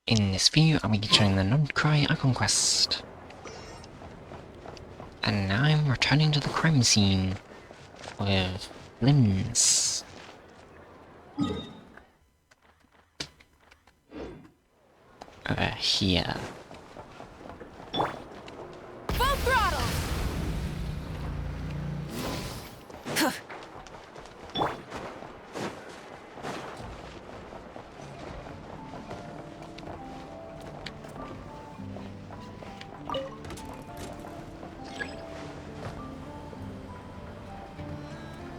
In this video, I'll be joining the non-cry icon quest. And now I'm returning to the crime scene with Lynn's. Over here. Full throttle!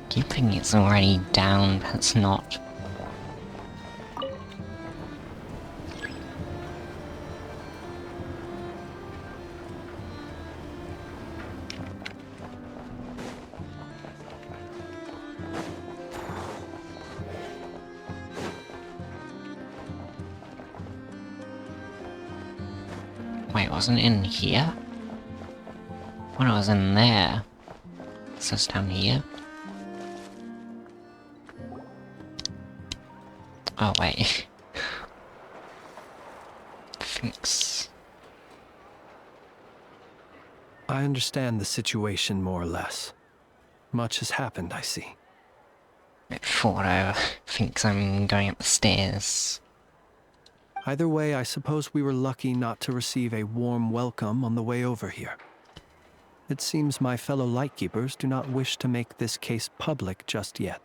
Keep thinking it's already down, but it's not. Wait, wasn't it in here? When it was in there. Is this down here? Oh wait. Thanks. I understand the situation more or less. Much has happened, I see. Fordo thinks I'm going up the stairs. Either way, I suppose we were lucky not to receive a warm welcome on the way over here. It seems my fellow Lightkeepers do not wish to make this case public just yet.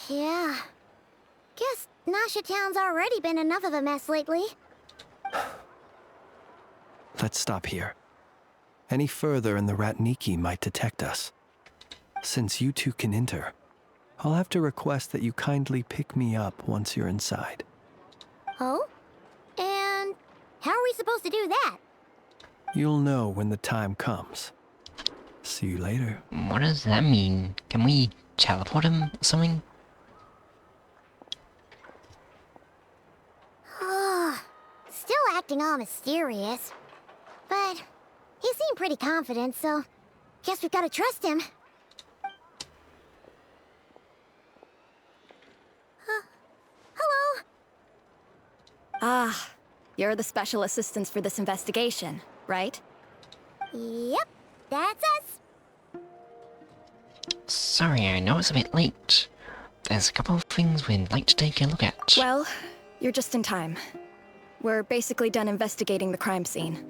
Yeah. Guess Nasha Town's already been enough of a mess lately. Let's stop here. Any further and the Ratniki might detect us. Since you two can enter, I'll have to request that you kindly pick me up once you're inside. Oh? And how are we supposed to do that? You'll know when the time comes. See you later. What does that mean? Can we teleport him or something? Still acting all mysterious. But he seemed pretty confident, so guess we've gotta trust him. Hello? Ah, you're the special assistants for this investigation, right? Yep, that's us. Sorry, I know it's a bit late. There's a couple of things we'd like to take a look at. Well, you're just in time. We're basically done investigating the crime scene.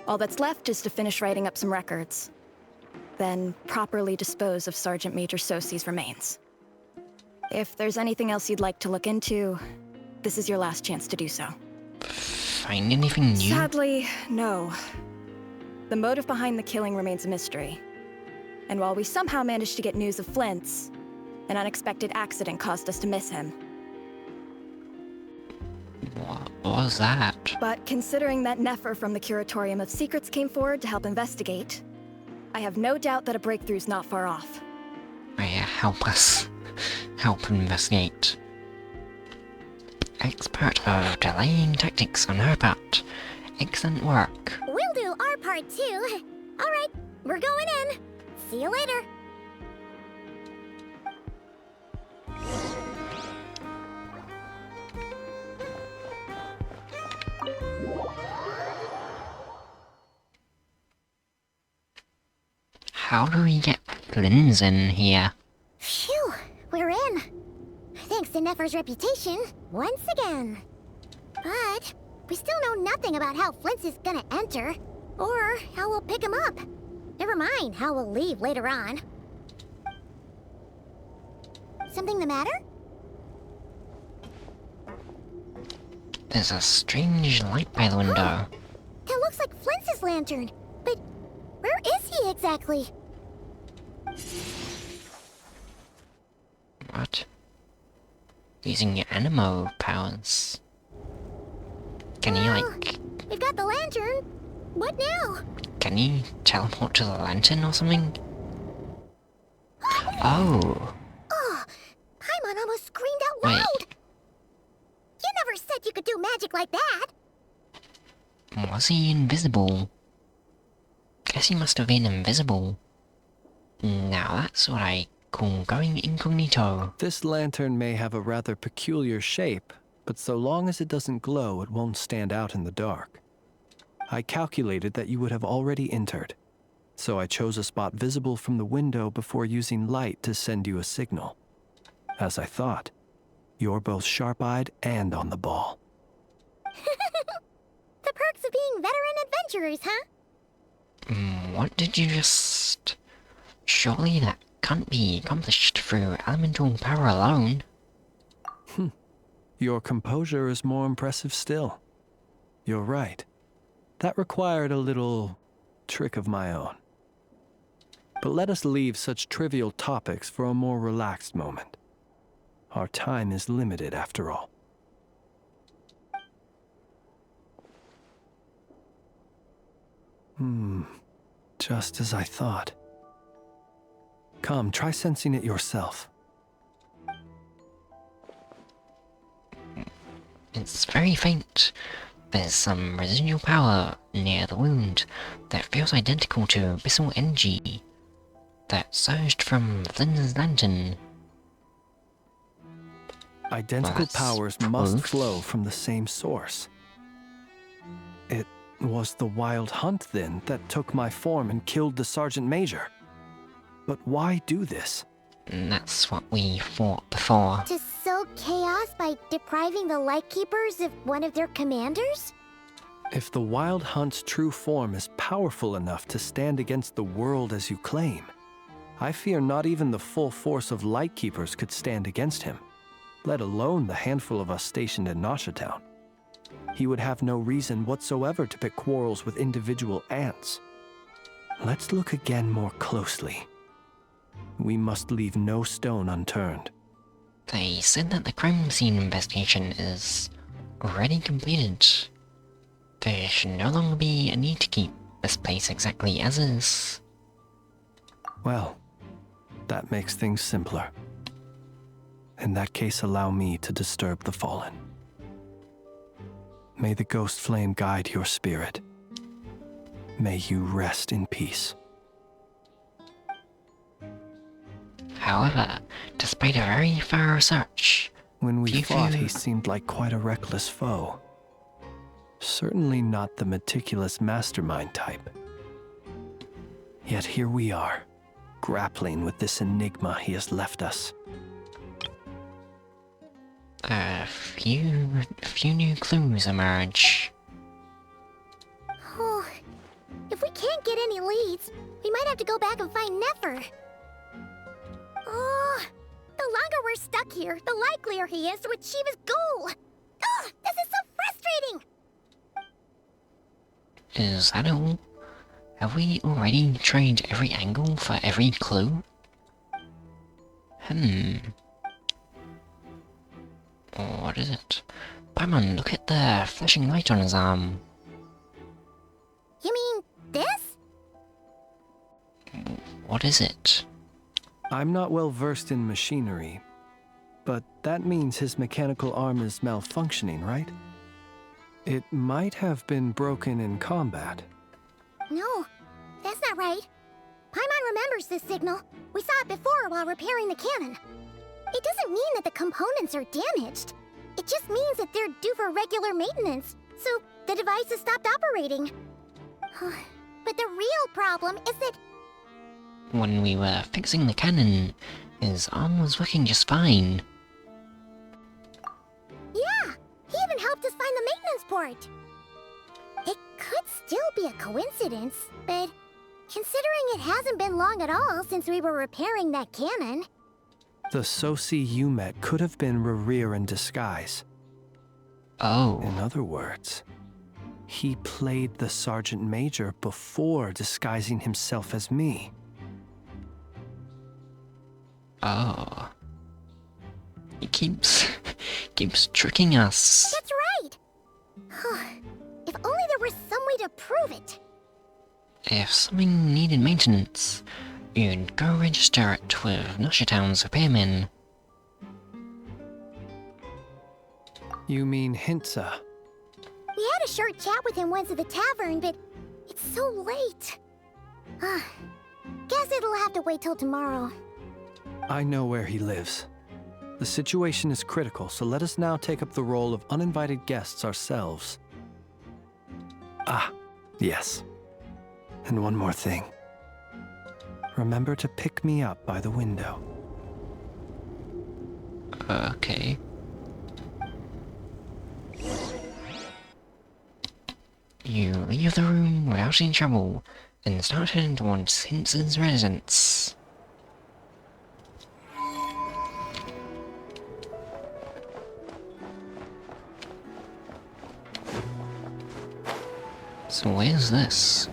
All that's left is to finish writing up some records. Then properly dispose of Sergeant Major Sosi's remains. If there's anything else you'd like to look into, this is your last chance to do so. Find anything new? Sadly, no. The motive behind the killing remains a mystery. And while we somehow managed to get news of Flint's, an unexpected accident caused us to miss him. What was that? But considering that Nefer from the Curatorium of Secrets came forward to help investigate, I have no doubt that a breakthrough's not far off. Oh yeah, help us. Help investigate. Expert of delaying tactics on her part. Excellent work. We'll do our part too. Alright, we're going in. See you later. How do we get Lynn's in here? Phew, we're in. Thanks to Nefer's reputation, once again. But we still know nothing about how Flint's is gonna enter, or how we'll pick him up. Never mind how we'll leave later on. Something the matter? There's a strange light by the window. That looks like Flint's lantern, but where is he exactly? What? Using your animo powers. Can you like... We've got the lantern. What now? Can you teleport to the lantern or something? Oh! Oh, Paimon almost screamed out Wait. loud. You never said you could do magic like that. Was he invisible? Guess he must have been invisible. Now that's what I call going incognito. This lantern may have a rather peculiar shape, but so long as it doesn't glow, it won't stand out in the dark. I calculated that you would have already entered, so I chose a spot visible from the window before using light to send you a signal. As I thought, you're both sharp-eyed and on the ball. The perks of being veteran adventurers, huh? What did you just... Surely that can't be accomplished through elemental power alone. Your composure is more impressive still. You're right. That required a little trick of my own. But let us leave such trivial topics for a more relaxed moment. Our time is limited after all. Just as I thought. Come, try sensing it yourself. It's very faint. There's some residual power near the wound that feels identical to abyssal energy that surged from Flynn's lantern. Identical That's powers must proof. flow from the same source. It was the wild hunt, then, that took my form and killed the Sergeant Major. But why do this? And that's what we fought before. To sow chaos by depriving the Lightkeepers of one of their commanders? If the wild hunt's true form is powerful enough to stand against the world as you claim, I fear not even the full force of Lightkeepers could stand against him, let alone the handful of us stationed in Nasha Town. He would have no reason whatsoever to pick quarrels with individual ants. Let's look again more closely. We must leave no stone unturned. They said that the crime scene investigation is already completed. There should no longer be a need to keep this place exactly as is. Well, that makes things simpler. In that case, allow me to disturb the fallen. May the ghost flame guide your spirit. May you rest in peace. However, despite a very thorough search, When we Pew fought, pew. he seemed like quite a reckless foe. Certainly not the meticulous mastermind type. Yet here we are, grappling with this enigma he has left us. a few new clues emerge. Oh, if we can't get any leads, we might have to go back and find Nefer. Oh, the longer we're stuck here, the likelier he is to achieve his goal. Ugh, this is so frustrating. Is that all? Have we already tried every angle for every clue? What is it? Paimon, look at the flashing light on his arm. You mean this? What is it? I'm not well versed in machinery, but that means his mechanical arm is malfunctioning, right? It might have been broken in combat. No, that's not right. Paimon remembers this signal. We saw it before while repairing the cannon. It doesn't mean that the components are damaged. It just means that they're due for regular maintenance, so the device has stopped operating. But the real problem is that... When we were fixing the cannon, his arm was working just fine. Yeah, he even helped us find the maintenance port. It could still be a coincidence, but considering it hasn't been long at all since we were repairing that cannon... The Sosi you met could have been Rerir in disguise. Oh. In other words, he played the Sergeant Major before disguising himself as me. Oh. He keeps tricking us. That's right! If only there were some way to prove it. If something needed maintenance, you'd go register it with Nasha Town's repairman. You mean Hintsa? We had a short chat with him once at the tavern, but it's so late. Guess it'll have to wait till tomorrow. I know where he lives. The situation is critical, so let us now take up the role of uninvited guests ourselves. Ah, yes. And one more thing. Remember to pick me up by the window. Okay. You leave the room without any trouble, and start heading towards Hintz's residence. So where's this?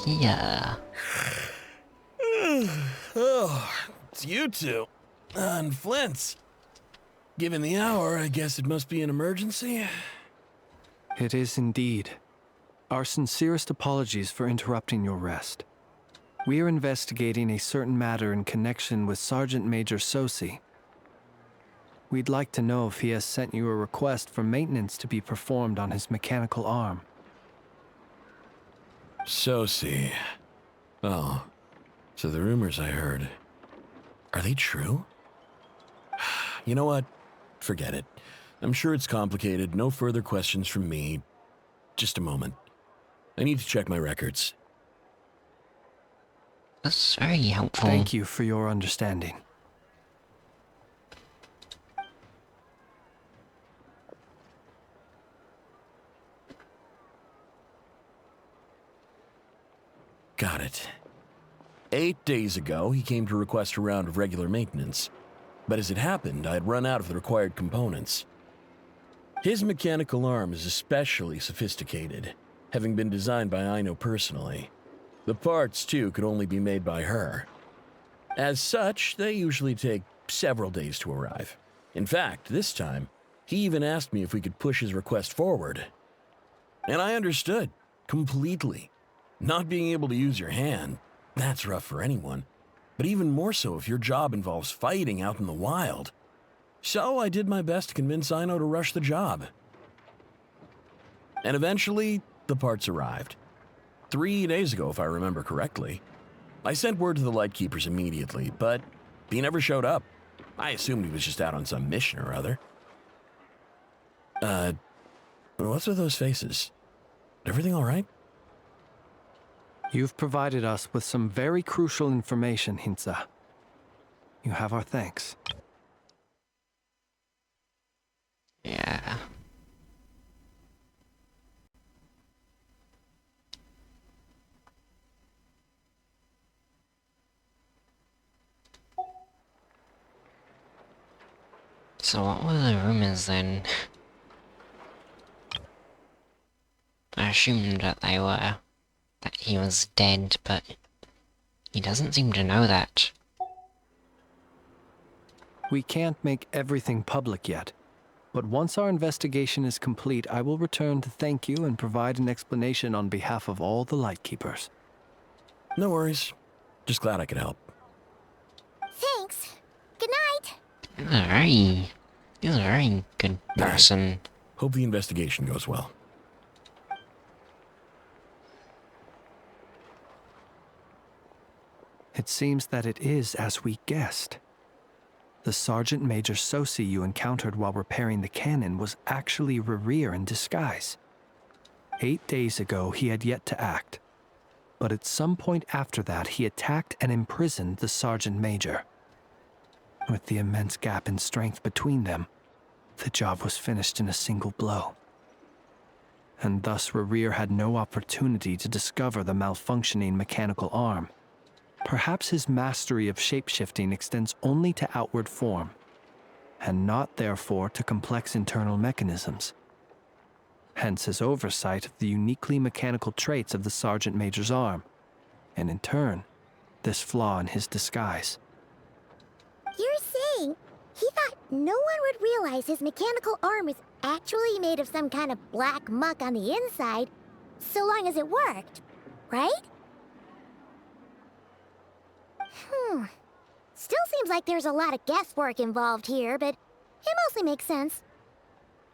Here. Oh, it's you two. And Flint's. Given the hour, I guess it must be an emergency. It is indeed. Our sincerest apologies for interrupting your rest. We are investigating a certain matter in connection with Sergeant Major Sosi. We'd like to know if he has sent you a request for maintenance to be performed on his mechanical arm. Sosi. Oh, so the rumors I heard, are they true? You know what? Forget it. I'm sure it's complicated. No further questions from me. Just a moment. I need to check my records. That's very helpful. Thank you for your understanding. Got it. 8 days ago, he came to request a round of regular maintenance. But as it happened, I had run out of the required components. His mechanical arm is especially sophisticated, having been designed by Aino personally. The parts, too, could only be made by her. As such, they usually take several days to arrive. In fact, this time, he even asked me if we could push his request forward. And I understood, completely. Not being able to use your hand, that's rough for anyone. But even more so if your job involves fighting out in the wild. So I did my best to convince Aino to rush the job. And eventually, the parts arrived. 3 days ago, if I remember correctly. I sent word to the Lightkeepers immediately, but he never showed up. I assumed he was just out on some mission or other. What's with those faces? Everything all right? You've provided us with some very crucial information, Hintsa. You have our thanks. Yeah. So what were the rumors then? I assumed that that he was dead, but he doesn't seem to know that. We can't make everything public yet, but once our investigation is complete, I will return to thank you and provide an explanation on behalf of all the Lightkeepers. No worries. Just glad I could help. Thanks. Good night. He's a very good person. Hope the investigation goes well. It seems that it is as we guessed. The Sergeant Major Sosi you encountered while repairing the cannon was actually Rerir in disguise. 8 days ago, he had yet to act. But at some point after that, he attacked and imprisoned the Sergeant Major. With the immense gap in strength between them, the job was finished in a single blow. And thus Rerir had no opportunity to discover the malfunctioning mechanical arm. Perhaps his mastery of shapeshifting extends only to outward form, and not therefore to complex internal mechanisms. Hence his oversight of the uniquely mechanical traits of the Sergeant Major's arm, and in turn, this flaw in his disguise. You're saying he thought no one would realize his mechanical arm was actually made of some kind of black muck on the inside, so long as it worked, right? Still seems like there's a lot of guesswork involved here, but it mostly makes sense.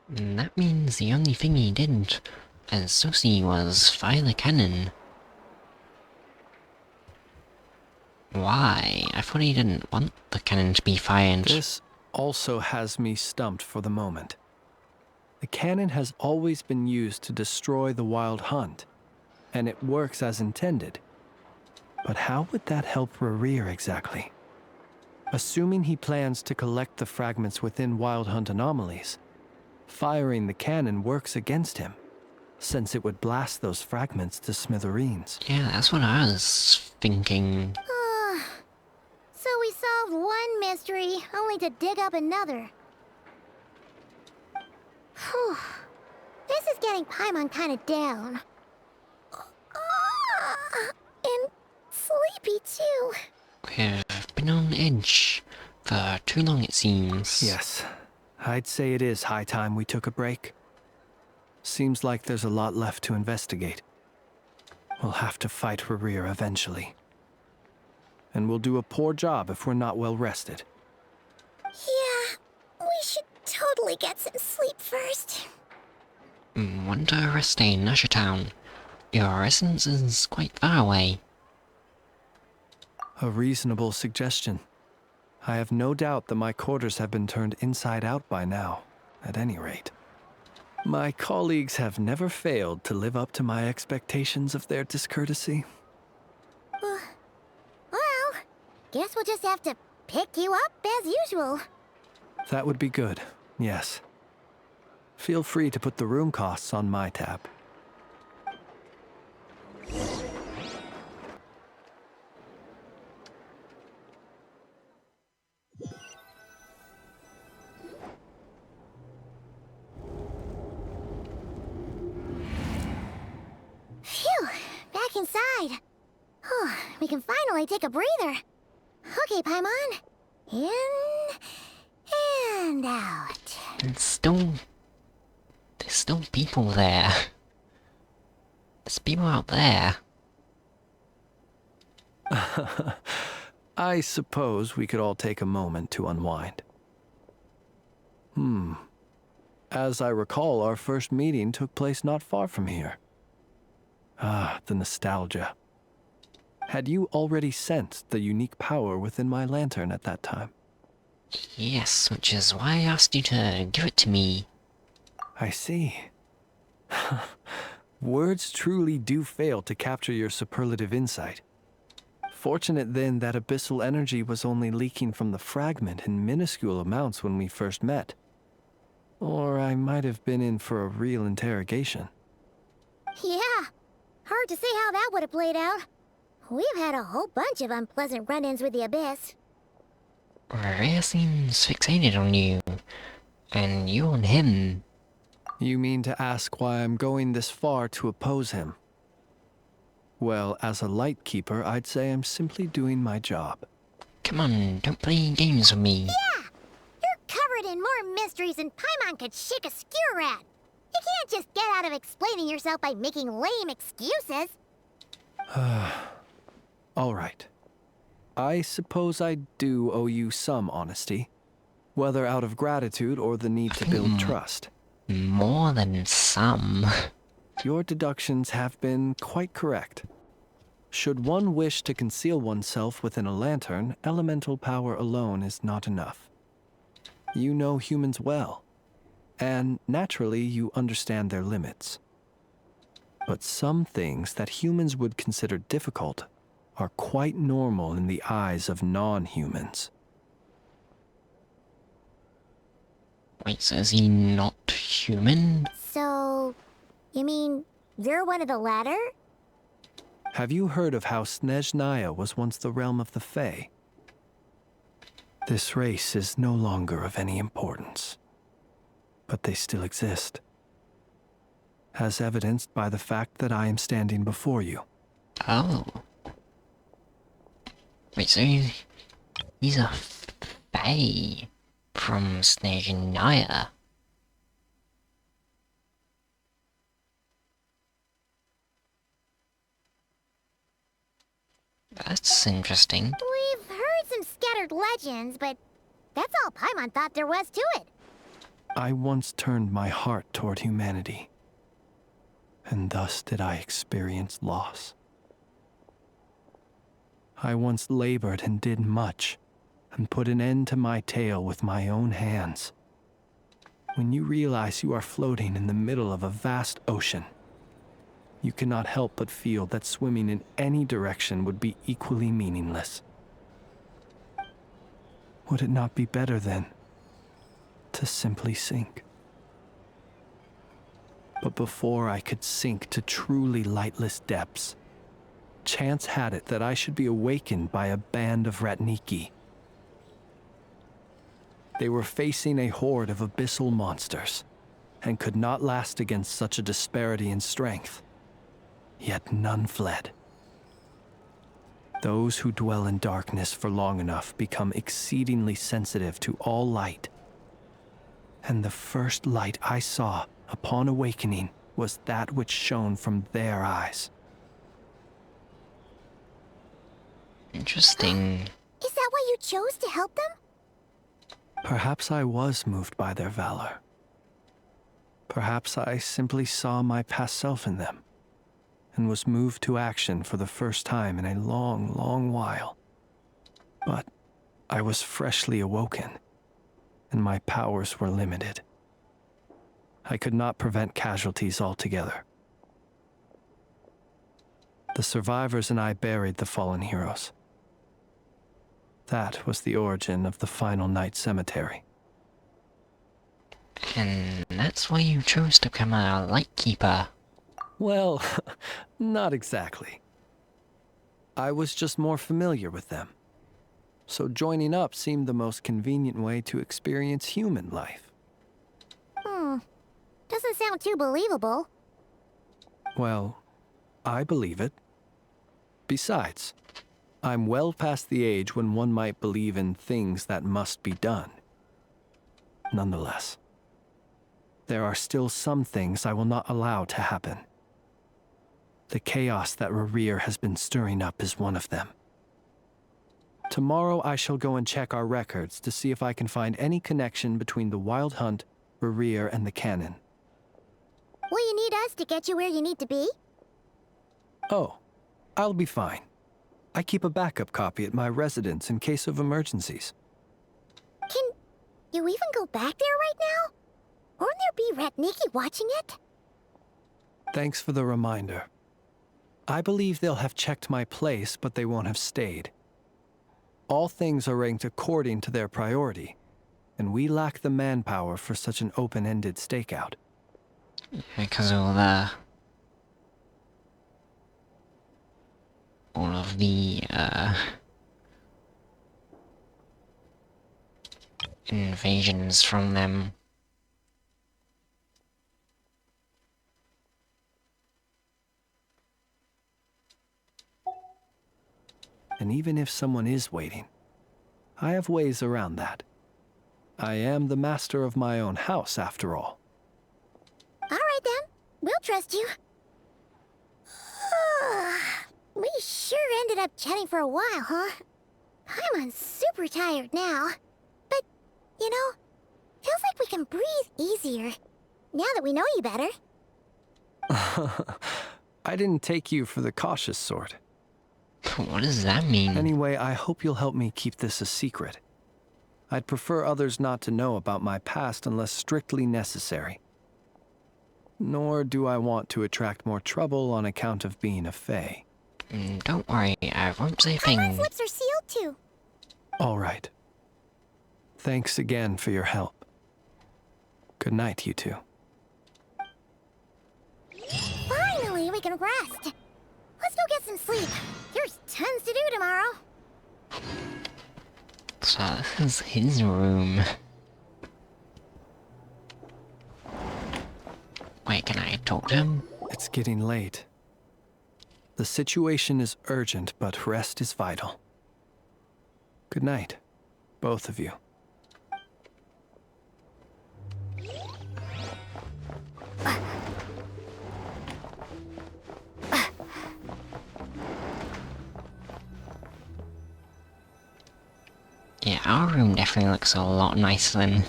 That means the only thing he did and Susie was fire the cannon. Why? I thought he didn't want the cannon to be fired. This also has me stumped for the moment. The cannon has always been used to destroy the wild hunt, and it works as intended. But how would that help Rerir exactly? Assuming he plans to collect the fragments within wild hunt anomalies, firing the cannon works against him, since it would blast those fragments to smithereens. Yeah, that's what I was thinking. So we solved one mystery, only to dig up another. Whew. This is getting Paimon kind of down. And sleepy too. We've been on edge for too long, it seems. Yes, I'd say it is high time we took a break. Seems like there's a lot left to investigate. We'll have to fight Rerir eventually. And we'll do a poor job if we're not well rested. Yeah, we should totally get some sleep first. Wonder where stay in Usher Town. Your residence is quite far away. A reasonable suggestion. I have no doubt that my quarters have been turned inside out by now, at any rate. My colleagues have never failed to live up to my expectations of their discourtesy. Well, guess we'll just have to pick you up as usual. That would be good, yes. Feel free to put the room costs on my tab. Phew, back inside. We can finally take a breather. Okay, Paimon. In and out. There's still people there. There's people out there. I suppose we could all take a moment to unwind. As I recall, our first meeting took place not far from here. Ah, the nostalgia. Had you already sensed the unique power within my lantern at that time? Yes, which is why I asked you to give it to me. I see. Words truly do fail to capture your superlative insight. Fortunate then that abyssal energy was only leaking from the fragment in minuscule amounts when we first met. Or I might have been in for a real interrogation. Yeah, hard to say how that would have played out. We've had a whole bunch of unpleasant run-ins with the Abyss. Rerir seems fixated on you. And you on him. You mean to ask why I'm going this far to oppose him? Well, as a light keeper, I'd say I'm simply doing my job. Come on, don't play games with me. Yeah! You're covered in more mysteries than Paimon could shake a skewer at. You can't just get out of explaining yourself by making lame excuses. All right. I suppose I do owe you some honesty, whether out of gratitude or the need to build trust. More than some. Your deductions have been quite correct. Should one wish to conceal oneself within a lantern, elemental power alone is not enough. You know humans well, and naturally you understand their limits. But some things that humans would consider difficult are quite normal in the eyes of non-humans. Wait, so is he not human? So, you mean you're one of the latter? Have you heard of how Snezhnaya was once the realm of the Fae? This race is no longer of any importance, but they still exist, as evidenced by the fact that I am standing before you. Oh. Wait, so he's a Fae from Snezhnaya. That's interesting. We've heard some scattered legends, but that's all Paimon thought there was to it. I once turned my heart toward humanity. and thus did I experience loss. I once labored and did much, and put an end to my tale with my own hands. When you realize you are floating in the middle of a vast ocean, you cannot help but feel that swimming in any direction would be equally meaningless. Would it not be better, then, to simply sink? But before I could sink to truly lightless depths, chance had it that I should be awakened by a band of Ratniki. They were facing a horde of abyssal monsters, and could not last against such a disparity in strength. Yet none fled. Those who dwell in darkness for long enough become exceedingly sensitive to all light. And the first light I saw upon awakening was that which shone from their eyes. Interesting. Is that why you chose to help them? Perhaps I was moved by their valor. Perhaps I simply saw my past self in them, and was moved to action for the first time in a long, long while. But I was freshly awoken, and my powers were limited. I could not prevent casualties altogether. The survivors and I buried the fallen heroes. That was the origin of the final night cemetery. And that's why you chose to become a lightkeeper. Well, not exactly. I was just more familiar with them. So joining up seemed the most convenient way to experience human life. Doesn't sound too believable. Well, I believe it. Besides, I'm well past the age when one might believe in things that must be done. Nonetheless, there are still some things I will not allow to happen. The chaos that Rerir has been stirring up is one of them. Tomorrow I shall go and check our records to see if I can find any connection between the Wild Hunt, Rerir, and the Cannon. Will you need us to get you where you need to be? Oh, I'll be fine. I keep a backup copy at my residence in case of emergencies. Can you even go back there right now? Won't there be Ratniki watching it? Thanks for the reminder. I believe they'll have checked my place, but they won't have stayed. All things are ranked according to their priority, and we lack the manpower for such an open-ended stakeout. Because all of the invasions from them. And even if someone is waiting, I have ways around that. I am the master of my own house, after all. All right then, we'll trust you. We sure ended up chatting for a while, huh? I'm super tired now. But, you know, feels like we can breathe easier, now that we know you better. I didn't take you for the cautious sort. What does that mean? Anyway, I hope you'll help me keep this a secret. I'd prefer others not to know about my past unless strictly necessary. Nor do I want to attract more trouble on account of being a fae. Don't worry, I won't say a My thing. lips are sealed too. All right. Thanks again for your help. Good night, you two. Finally, we can rest. Let's go get some sleep. There's tons to do tomorrow. So this is his room. Wait, can I talk to him? It's getting late. The situation is urgent, but rest is vital. Good night, both of you. Yeah, our room definitely looks a lot nicer than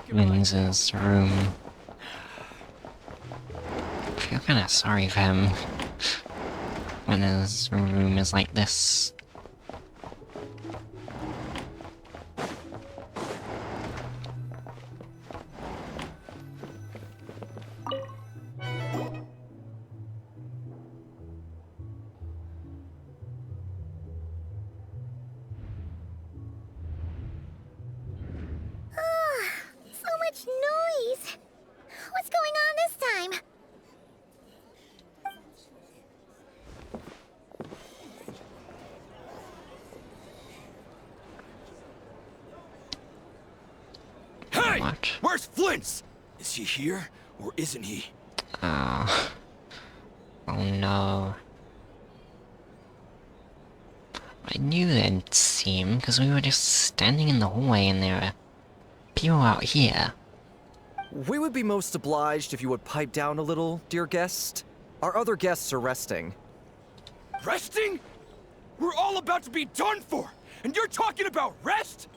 Vince's room. feel kinda sorry for him when there's rumors like this. So much noise. What's going on this time? Hey! What? Where's Flint's? Is he here, or isn't he? Oh. Oh no. I knew they'd see him because we were just standing in the hallway and there were people out here. We would be most obliged if you would pipe down a little, dear guest. Our other guests are resting. Resting? We're all about to be done for, and you're talking about rest?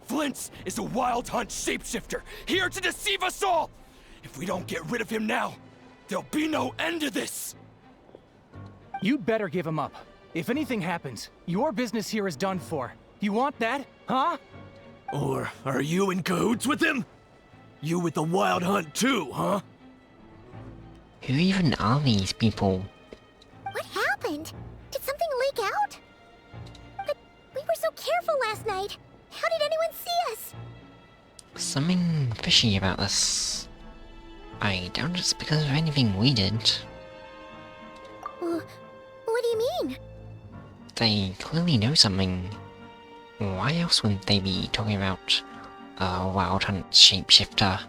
Flint's is a wild hunt shapeshifter, here to deceive us all! If we don't get rid of him now, there'll be no end to this! You'd better give him up. If anything happens, your business here is done for. You want that, huh? Or are you in cahoots with him? You with the wild hunt too, huh? Who even are these people? What happened? Did something leak out? But we were so careful last night. How did anyone see us? Something fishy about this. I doubt it's because of anything we did. What do you mean? They clearly know something. Why else would they be talking about a wild hunt shapeshifter?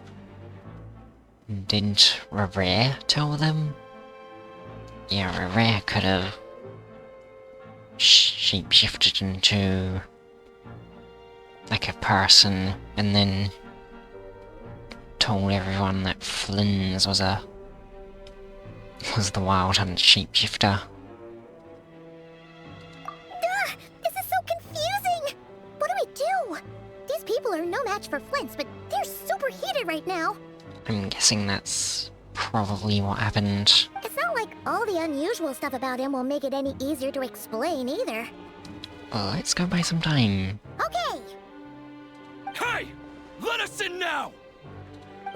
Didn't Rerir tell them? Yeah, Rerir could have shapeshifted into like a person and then told everyone that Flynn's was the wild hunt shapeshifter. This is so confusing! What do we do? These people are no match for Flint's, but they're super heated right now. I'm guessing that's probably what happened. It's not like all the unusual stuff about him will make it any easier to explain either. Let's go buy some time. Okay! Hey! Let us in now!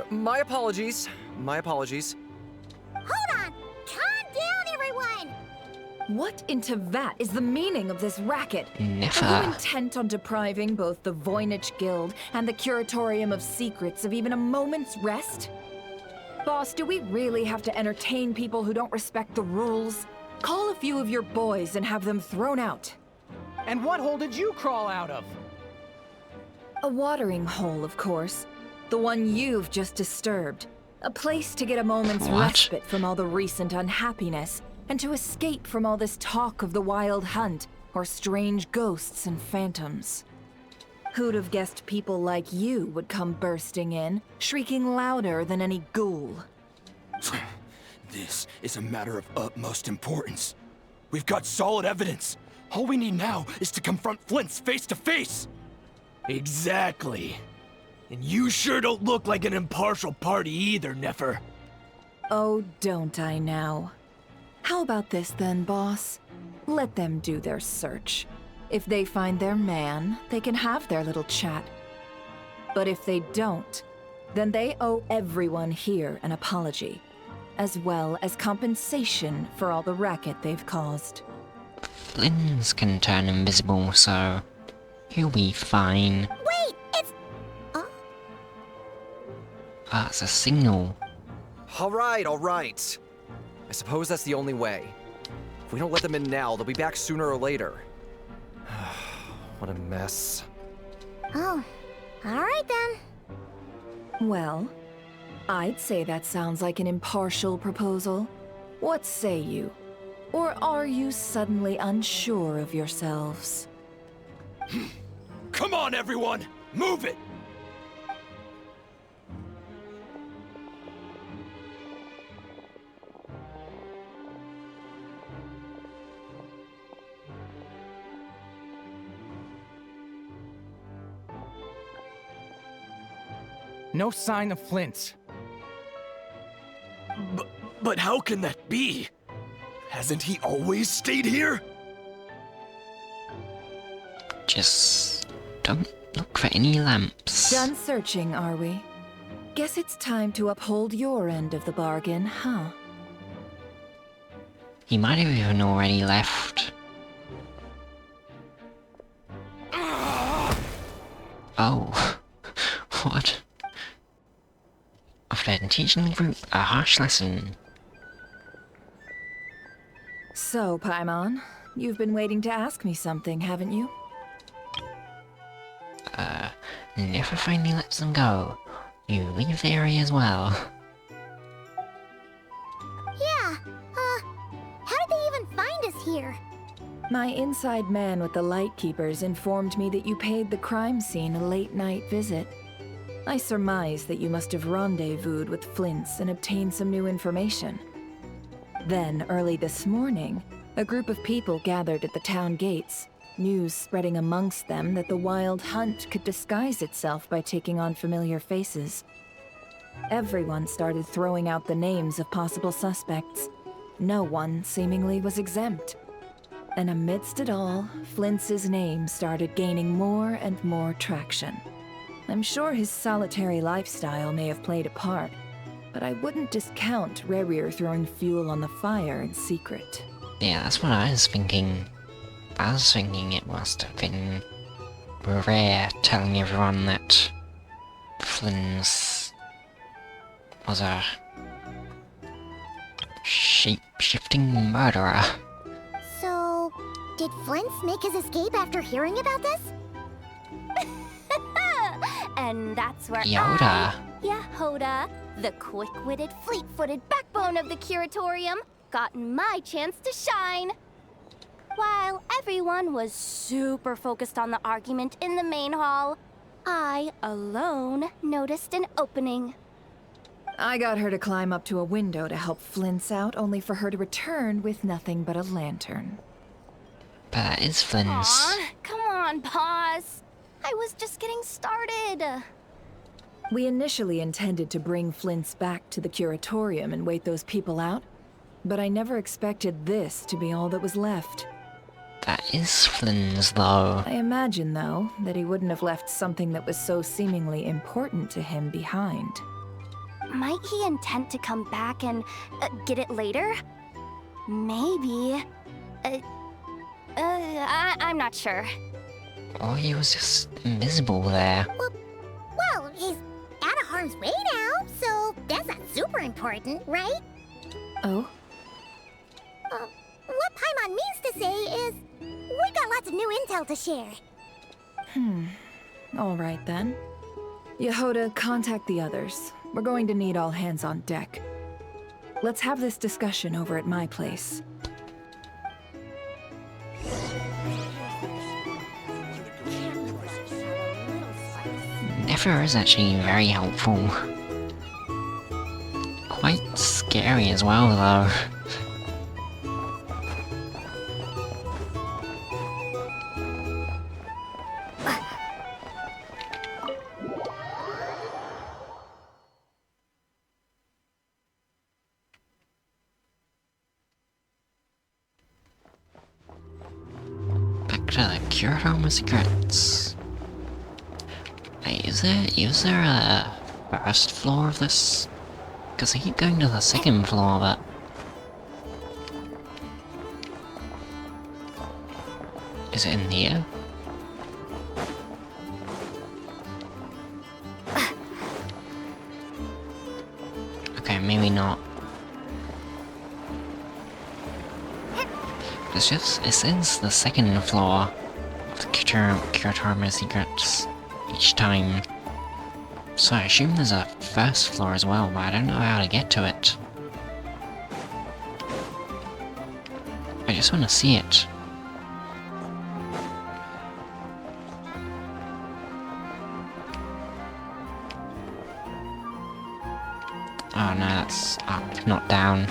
My apologies. My apologies. Hold on! Calm down, everyone! What in Tevat is the meaning of this racket? Are you Never. intent on depriving both the Voynich Guild and the Curatorium of Secrets of even a moment's rest? Boss, do we really have to entertain people who don't respect the rules? Call a few of your boys and have them thrown out. And what hole did you crawl out of? A watering hole, of course. The one you've just disturbed. A place to get a moment's What? respite from all the recent unhappiness, and to escape from all this talk of the wild hunt, or strange ghosts and phantoms. Who'd have guessed people like you would come bursting in, shrieking louder than any ghoul? This is a matter of utmost importance. We've got solid evidence. All we need now is to confront Flint's face to face. Exactly. And you sure don't look like an impartial party either, Nefer. Oh, don't I now? How about this then, boss? Let them do their search. If they find their man, they can have their little chat. But if they don't, then they owe everyone here an apology, as well as compensation for all the racket they've caused. Flynn's can turn invisible, so he'll be fine. Wait, it's... Ah, it's a signal. All right, all right. I suppose that's the only way. If we don't let them in now, they'll be back sooner or later. What a mess. Oh, alright then. Well, I'd say that sounds like an impartial proposal. What say you? Or are you suddenly unsure of yourselves? Come on, everyone! Move it! No sign of Flint's. But how can that be? Hasn't he always stayed here? Just don't look for any lamps. Done searching, are we? Guess it's time to uphold your end of the bargain, huh? He might have even already left. Oh. What? After teaching the group a harsh lesson. So, Paimon, you've been waiting to ask me something, haven't you? Never finally lets them go. You leave the area as well. Yeah, how did they even find us here? My inside man with the Lightkeepers informed me that you paid the crime scene a late-night visit. I surmise that you must have rendezvoused with Flints and obtained some new information. Then, early this morning, a group of people gathered at the town gates, news spreading amongst them that the Wild Hunt could disguise itself by taking on familiar faces. Everyone started throwing out the names of possible suspects. No one, seemingly, was exempt. And amidst it all, Flints' name started gaining more and more traction. I'm sure his solitary lifestyle may have played a part, but I wouldn't discount Rerir throwing fuel on the fire in secret. Yeah, that's what I was thinking. I was thinking it must have been Rerir telling everyone that Flynn's was a shape-shifting murderer. So, did Flint make his escape after hearing about this? And that's where Yoda. Yehoda, the quick-witted, fleet-footed backbone of the Curatorium, got my chance to shine. While everyone was super focused on the argument in the main hall, I alone noticed an opening. I got her to climb up to a window to help Flints out, only for her to return with nothing but a lantern. But that is Flynn's. Aw, come on, pause. I was just getting started. We initially intended to bring Flints back to the Curatorium and wait those people out, but I never expected this to be all that was left. That is Flynn's, though. I imagine, though, that he wouldn't have left something that was so seemingly important to him behind. Might he intend to come back and get it later? Maybe. I'm not sure. Or he was just invisible there. Well, he's out of harm's way now, so that's not super important, right? Oh? What Paimon means to say is, we got lots of new intel to share. All right, then. Yehoda, contact the others. We're going to need all hands on deck. Let's have this discussion over at my place. Nefer is actually very helpful. Quite scary as well, though. Back to the Curatorium of Secrets. Wait, is there a first floor of this? Because I keep going to the second floor, but... Is it in here? Okay, maybe not. It says the second floor of the Curatorium of Secrets each time. So I assume there's a first floor as well, but I don't know how to get to it. I just want to see it. Oh no, that's up, not down.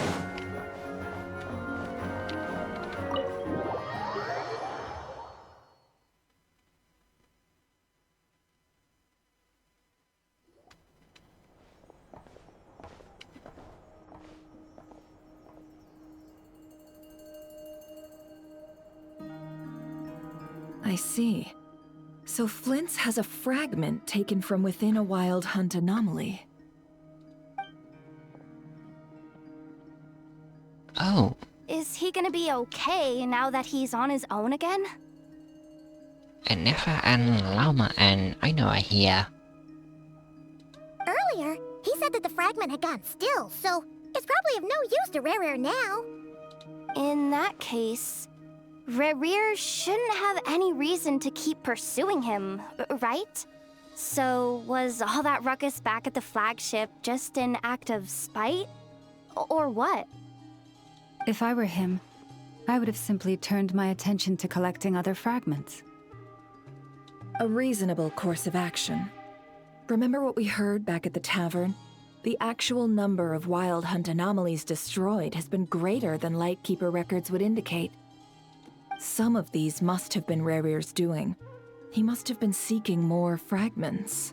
I see. So Flint's has a fragment taken from within a wild hunt anomaly. Oh, Is he gonna be okay now that he's on his own again? Nefer and Lama and I know are here. Earlier, he said that the fragment had gone still, so it's probably of no use to Rerir now. In that case, Rerir shouldn't have any reason to keep pursuing him, right? So was all that ruckus back at the flagship just an act of spite? Or what? If I were him, I would have simply turned my attention to collecting other fragments. A reasonable course of action. Remember what we heard back at the tavern? The actual number of wild hunt anomalies destroyed has been greater than Lightkeeper records would indicate. Some of these must have been Rerir's doing. He must have been seeking more fragments.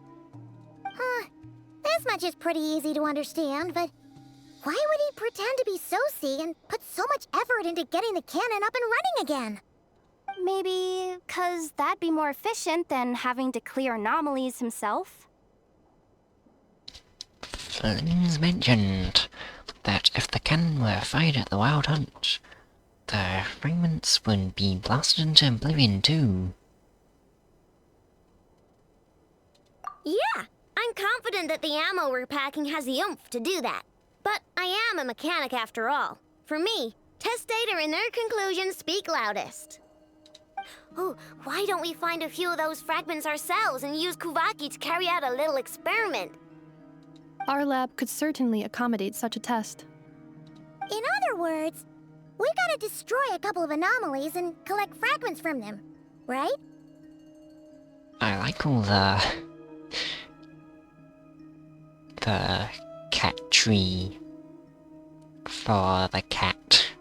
This much is pretty easy to understand, but why would he pretend to be Soci and put so much effort into getting the cannon up and running again? Maybe 'cause that'd be more efficient than having to clear anomalies himself? Flynn's mentioned that if the cannon were fired at the Wild Hunt, the fragments would be blasted into oblivion too. Yeah, I'm confident that the ammo we're packing has the oomph to do that. But I am a mechanic after all. For me, test data and their conclusions speak loudest. Oh, why don't we find a few of those fragments ourselves and use Kuvaki to carry out a little experiment? Our lab could certainly accommodate such a test. In other words, we gotta destroy a couple of anomalies and collect fragments from them, right? I like all the cat tree for the cat.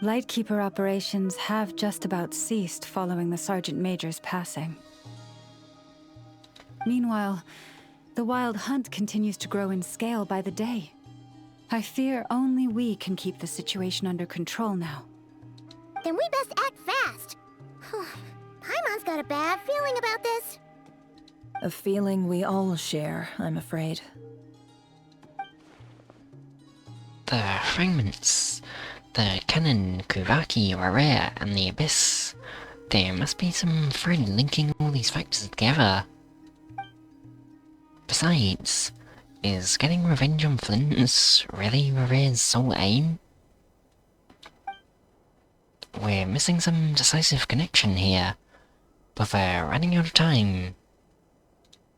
Lightkeeper operations have just about ceased following the Sergeant Major's passing. Meanwhile, the Wild Hunt continues to grow in scale by the day. I fear only we can keep the situation under control now. Then we best act fast. Paimon's got a bad feeling about this. A feeling we all share, I'm afraid. The fragments, the cannon, Kuvaki, Rerir, and the Abyss. There must be some thread linking all these factors together. Besides, is getting revenge on Flint's really Rerir's sole aim? We're missing some decisive connection here, but we're running out of time.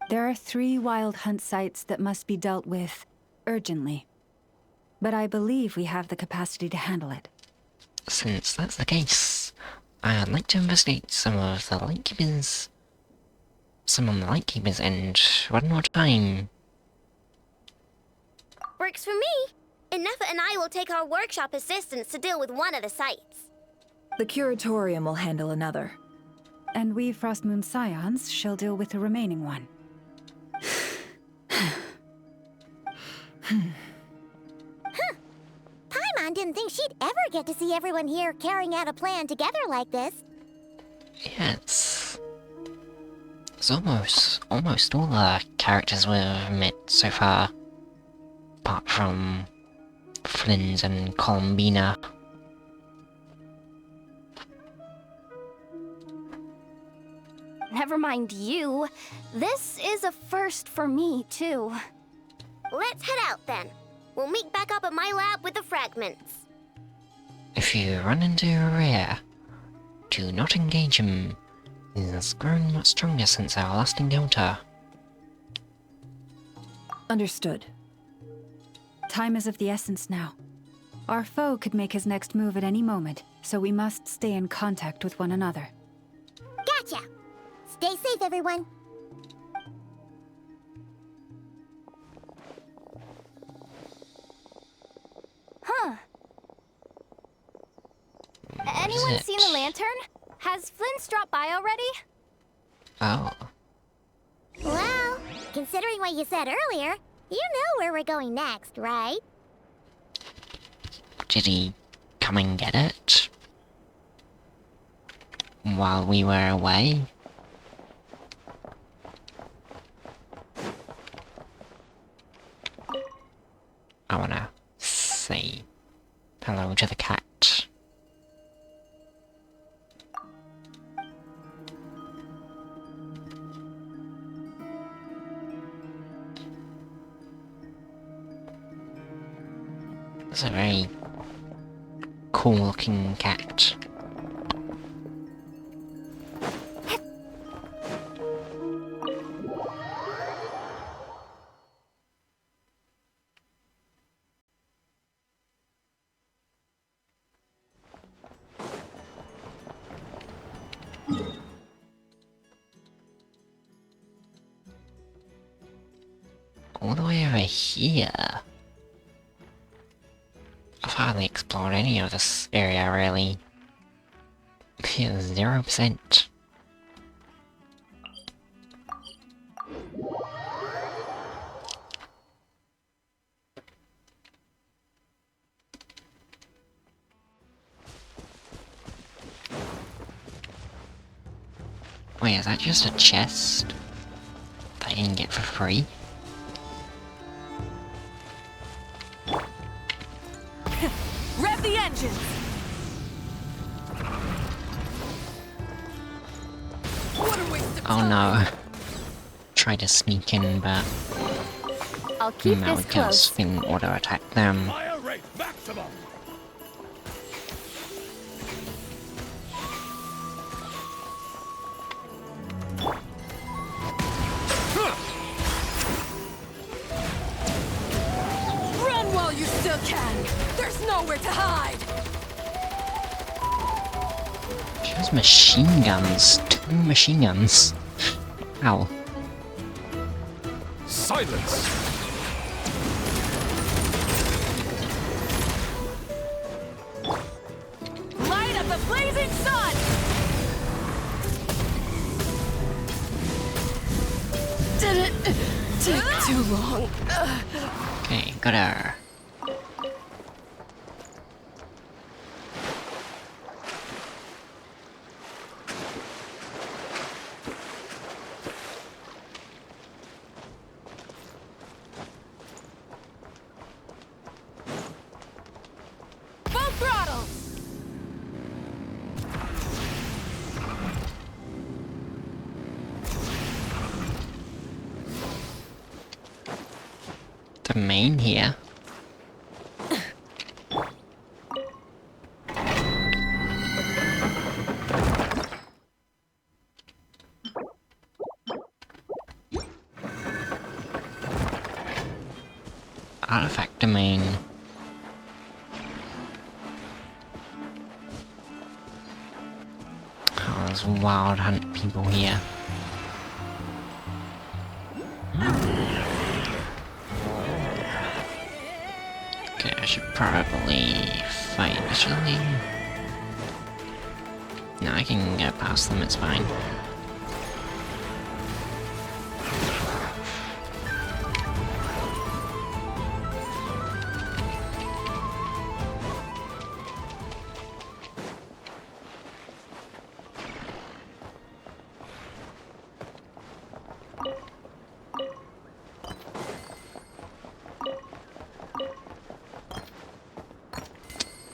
There are 3 Wild Hunt sites that must be dealt with urgently. But I believe we have the capacity to handle it. Since that's the case, I'd like to investigate some on the Lightkeepers and one more time. Works for me. And Nefa and I will take our workshop assistants to deal with one of the sites. The Curatorium will handle another. And we Frostmoon Scions shall deal with the remaining one. Paimon didn't think she'd ever get to see everyone here carrying out a plan together like this. Yes. It's almost all the characters we've met so far. Apart from Flynn's and Columbina. Never mind you. This is a first for me, too. Let's head out then. We'll meet back up at my lab with the fragments. If you run into Rerir, do not engage him. He's grown much stronger since our last encounter. Understood. Time is of the essence now. Our foe could make his next move at any moment, so we must stay in contact with one another. Gotcha! Stay safe, everyone. Huh. Anyone seen the lantern? Has Flynn dropped by already? Oh. Well, considering what you said earlier, you know where we're going next, right? Did he come and get it? while we were away. I wanna say hello to the cat. It's a very cool looking cat. All the way over here. I've hardly explored any of this area, really. 0%. Wait, is that just a chest that I can get for free? Rev the engines! What a waste of Oh no. Tried to sneak in, but I'll keep now this we can close. spin auto attack them. Fire rate maximum! Run while you still can! There's nowhere to hide! She has machine guns. 2 machine guns. Ow. Silence! Light up the blazing sun! Did it take too long? Okay, got her. Full throttle! The main here. Artifact domain. Oh, there's wild hunt people here. Okay, I should probably fight actually. No, I can go past them, it's fine.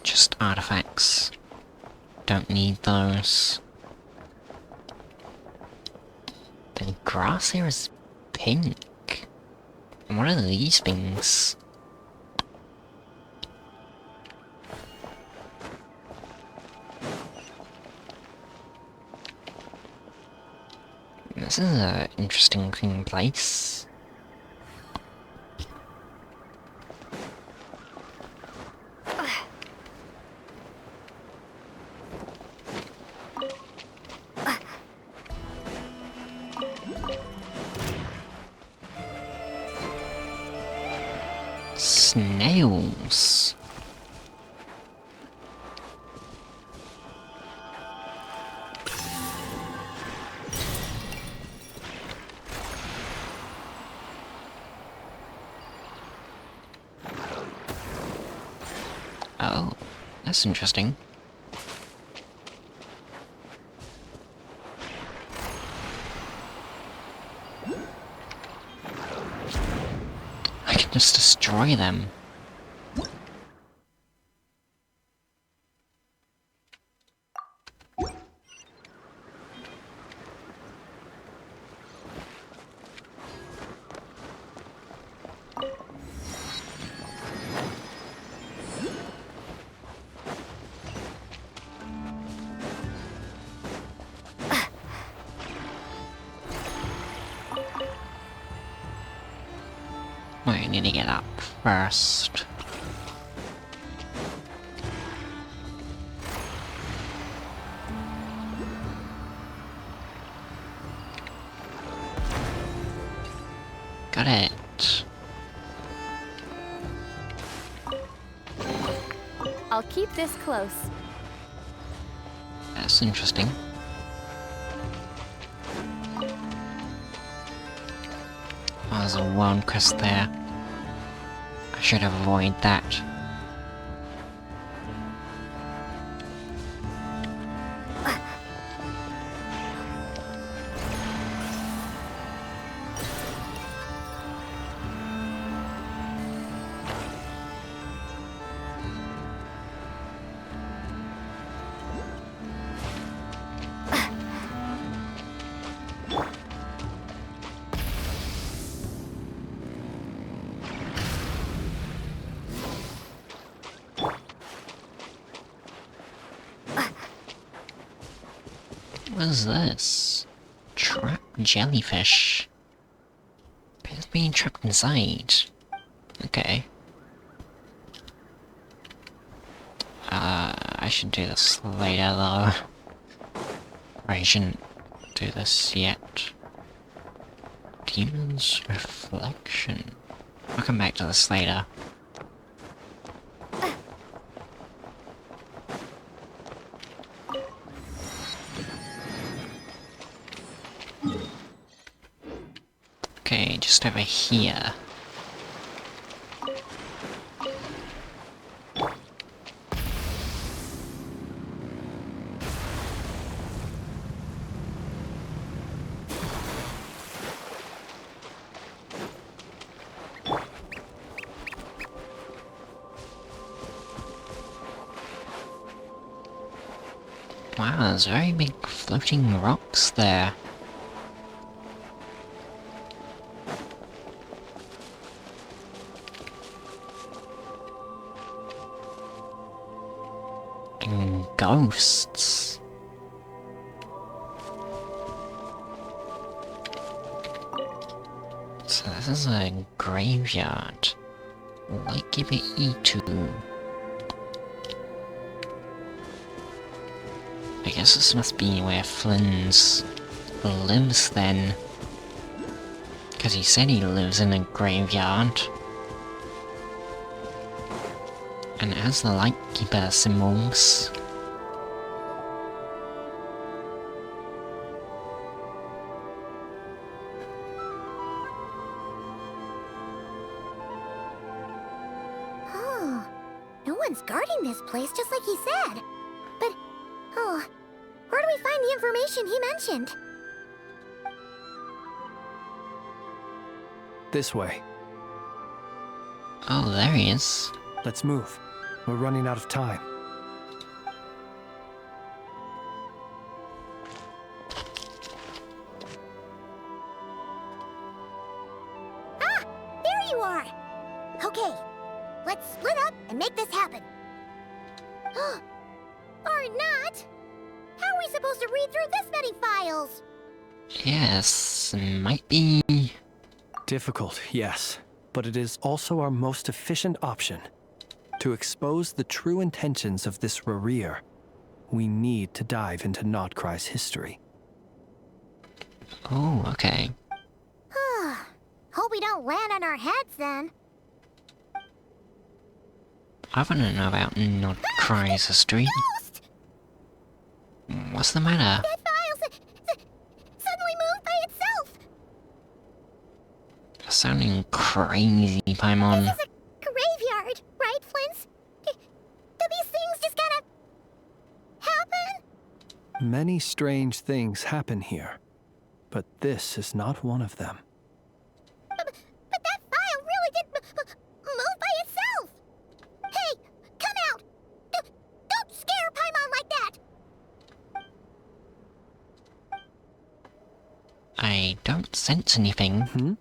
Just artifacts. Don't need those. The grass here is pink. And what are these things? This is an interesting looking place. Snails. Oh, that's interesting. destroy them. I need to get up first. Got it. I'll keep this close. That's interesting. Oh, there's a world quest there. I should avoid that. What is this? Trapped jellyfish. It's being trapped inside. Okay. I should do this later though. I shouldn't do this yet. Demon's Reflection. I'll come back to this later. Okay, just over here. Wow, there's very big floating rocks there. And ghosts. So this is a graveyard. Like give it E2. I guess this must be where Flynn's lives then. Because he said he lives in a graveyard. And it has the Lightkeeper symbols. Oh, no one's guarding this place just like he said. But, oh, where do we find the information he mentioned? This way. Oh, there he is. Let's move. We're running out of time. Ah! There you are! Okay, let's split up and make this happen. Or not! How are we supposed to read through this many files? Yes, might be... Difficult, yes. But it is also our most efficient option. To expose the true intentions of this Rerir, we need to dive into Nodcry's history. Oh, okay. Hope we don't land on our heads then. I want to know about Nodcry's history. Ghost! What's the matter? That file suddenly moved by itself! Sounding crazy, Paimon. This is a graveyard, right, Flint? Do these things just gotta... happen? Many strange things happen here, but this is not one of them. But that file really did move I don't sense anything.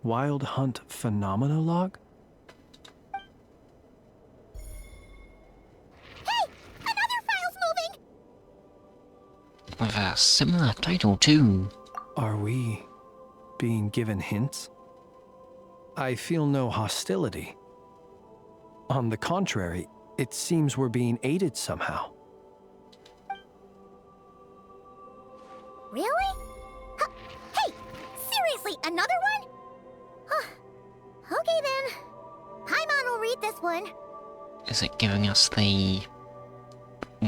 Wild Hunt Phenomena Log? Hey! Another file's moving! With a similar title too. Are we being given hints? I feel no hostility. On the contrary, it seems we're being aided somehow. Really? Huh. Hey! Seriously, another one? Huh. Okay then. Paimon will read this one. Is it giving us the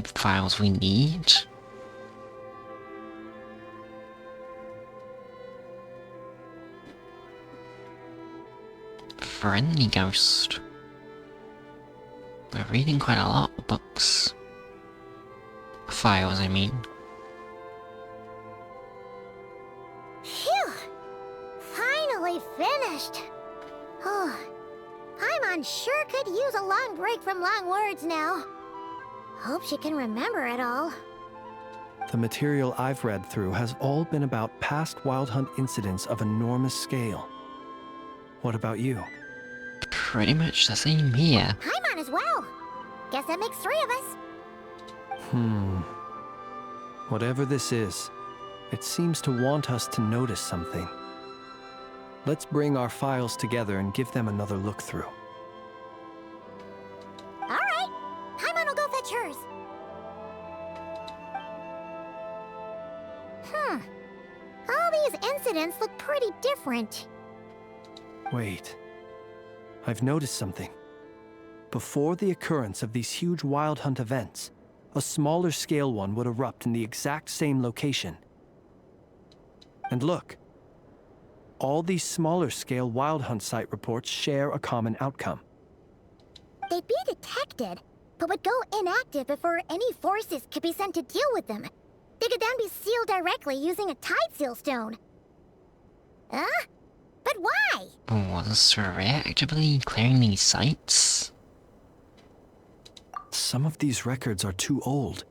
files we need? Friendly ghost. We're reading quite a lot of books. Files, I mean. Phew! Finally finished! Oh, Paimon sure could use a long break from long words now. Hope she can remember it all. The material I've read through has all been about past Wild Hunt incidents of enormous scale. What about you? Pretty much the same here. Paimon as well. Guess that makes 3 of us. Whatever this is, it seems to want us to notice something. Let's bring our files together and give them another look through. Alright, Paimon will go fetch hers. All these incidents look pretty different. Wait. I've noticed something. Before the occurrence of these huge Wild Hunt events, a smaller scale one would erupt in the exact same location. And look. All these smaller scale Wild Hunt site reports share a common outcome. They'd be detected, but would go inactive before any forces could be sent to deal with them. They could then be sealed directly using a tide seal stone. Huh? But why? Was Rerir actively clearing these sites? Some of these records are too old.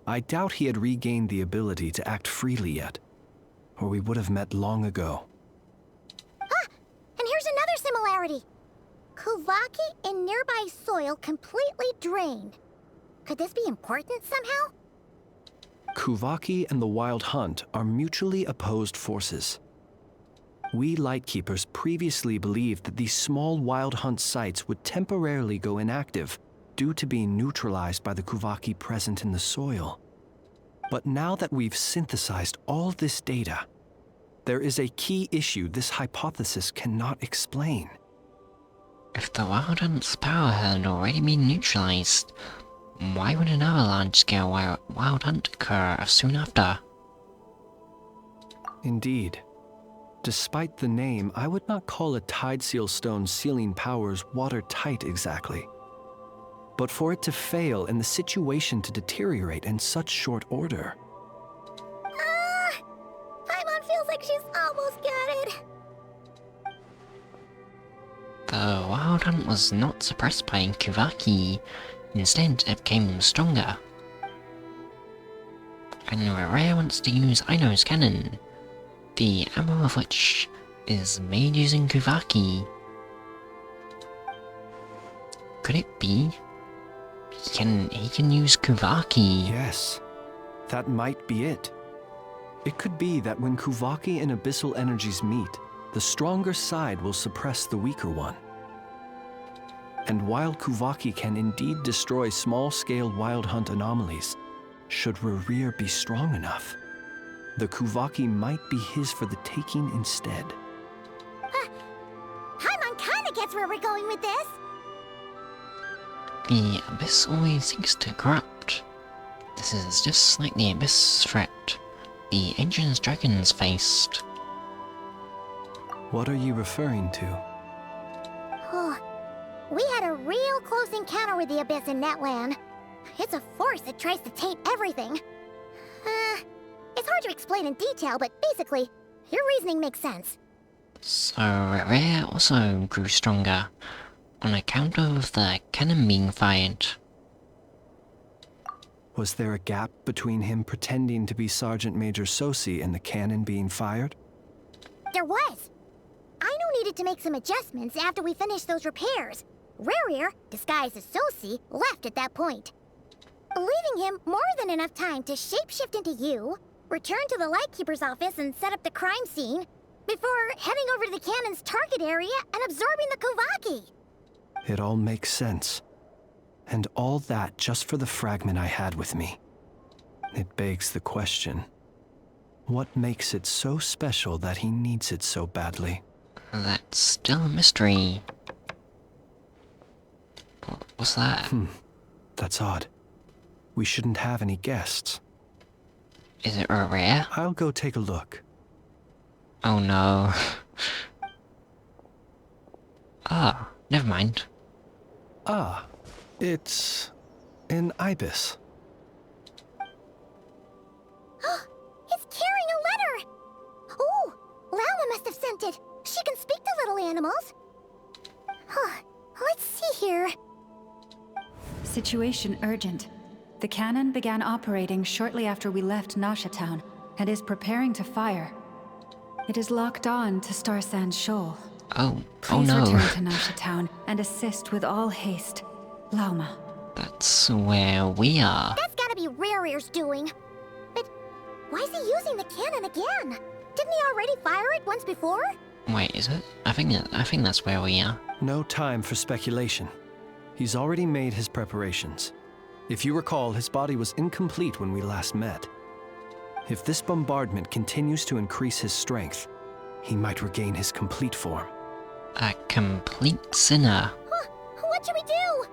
I doubt he had regained the ability to act freely yet, or we would have met long ago. Ah! And here's another similarity. Kuvaki and nearby soil completely drained. Could this be important somehow? Kuvaki and the Wild Hunt are mutually opposed forces. We Lightkeepers previously believed that these small Wild Hunt sites would temporarily go inactive due to being neutralized by the Kuvaki present in the soil. But now that we've synthesized all this data, there is a key issue this hypothesis cannot explain. If the Wild Hunt's power had already been neutralized, why would another large-scale Wild Hunt occur soon after? Indeed. Despite the name, I would not call a tide seal stone's sealing powers watertight exactly. But for it to fail and the situation to deteriorate in such short order. Paimon feels like she's almost got it. The Wild Hunt was not suppressed by Kuvaki. Instead, it became stronger. And Rerir wants to use Aino's cannon, the ammo of which is made using Kuvaki. Could it be? He can use Kuvaki. Yes, that might be it. It could be that when Kuvaki and Abyssal energies meet, the stronger side will suppress the weaker one. And while Kuvaki can indeed destroy small-scale Wild Hunt anomalies, should Rerir be strong enough, the Kuvaki might be his for the taking instead. Paimon kinda gets where we're going with this. The Abyss always seeks to corrupt. This is just like the Abyss threat the ancient dragons faced. What are you referring to? Oh, we had a real close encounter with the Abyss in Netland. It's a force that tries to taint everything. It's hard to explain in detail, but basically, your reasoning makes sense. So Rerir also grew stronger on account of the cannon being fired. Was there a gap between him pretending to be Sergeant Major Sosi and the cannon being fired? There was. Aino needed to make some adjustments after we finished those repairs. Rerir, disguised as Sosi, left at that point, leaving him more than enough time to shapeshift into you, return to the Lightkeeper's office and set up the crime scene, before heading over to the cannon's target area and absorbing the Kovaki. It all makes sense. And all that just for the fragment I had with me. It begs the question, what makes it so special that he needs it so badly? That's still a mystery. What's that? That's odd. We shouldn't have any guests. Is it Rerir? I'll go take a look. Oh no. Ah, never mind. Ah, it's an ibis. It's carrying a letter! Ooh, Lala must have sent it. She can speak to little animals. Huh, let's see here. Situation urgent. The cannon began operating shortly after we left Nasha Town and is preparing to fire. It is locked on to Star Sand Shoal. Oh Please no. return to Nasha Town and assist with all haste. Lauma. That's where we are. That's gotta be Rerir's doing. But why is he using the cannon again? Didn't he already fire it once before? Wait, is it? I think that's where we are. No time for speculation. He's already made his preparations. If you recall, his body was incomplete when we last met. If this bombardment continues to increase his strength, he might regain his complete form. A complete sinner. Huh, what should we do?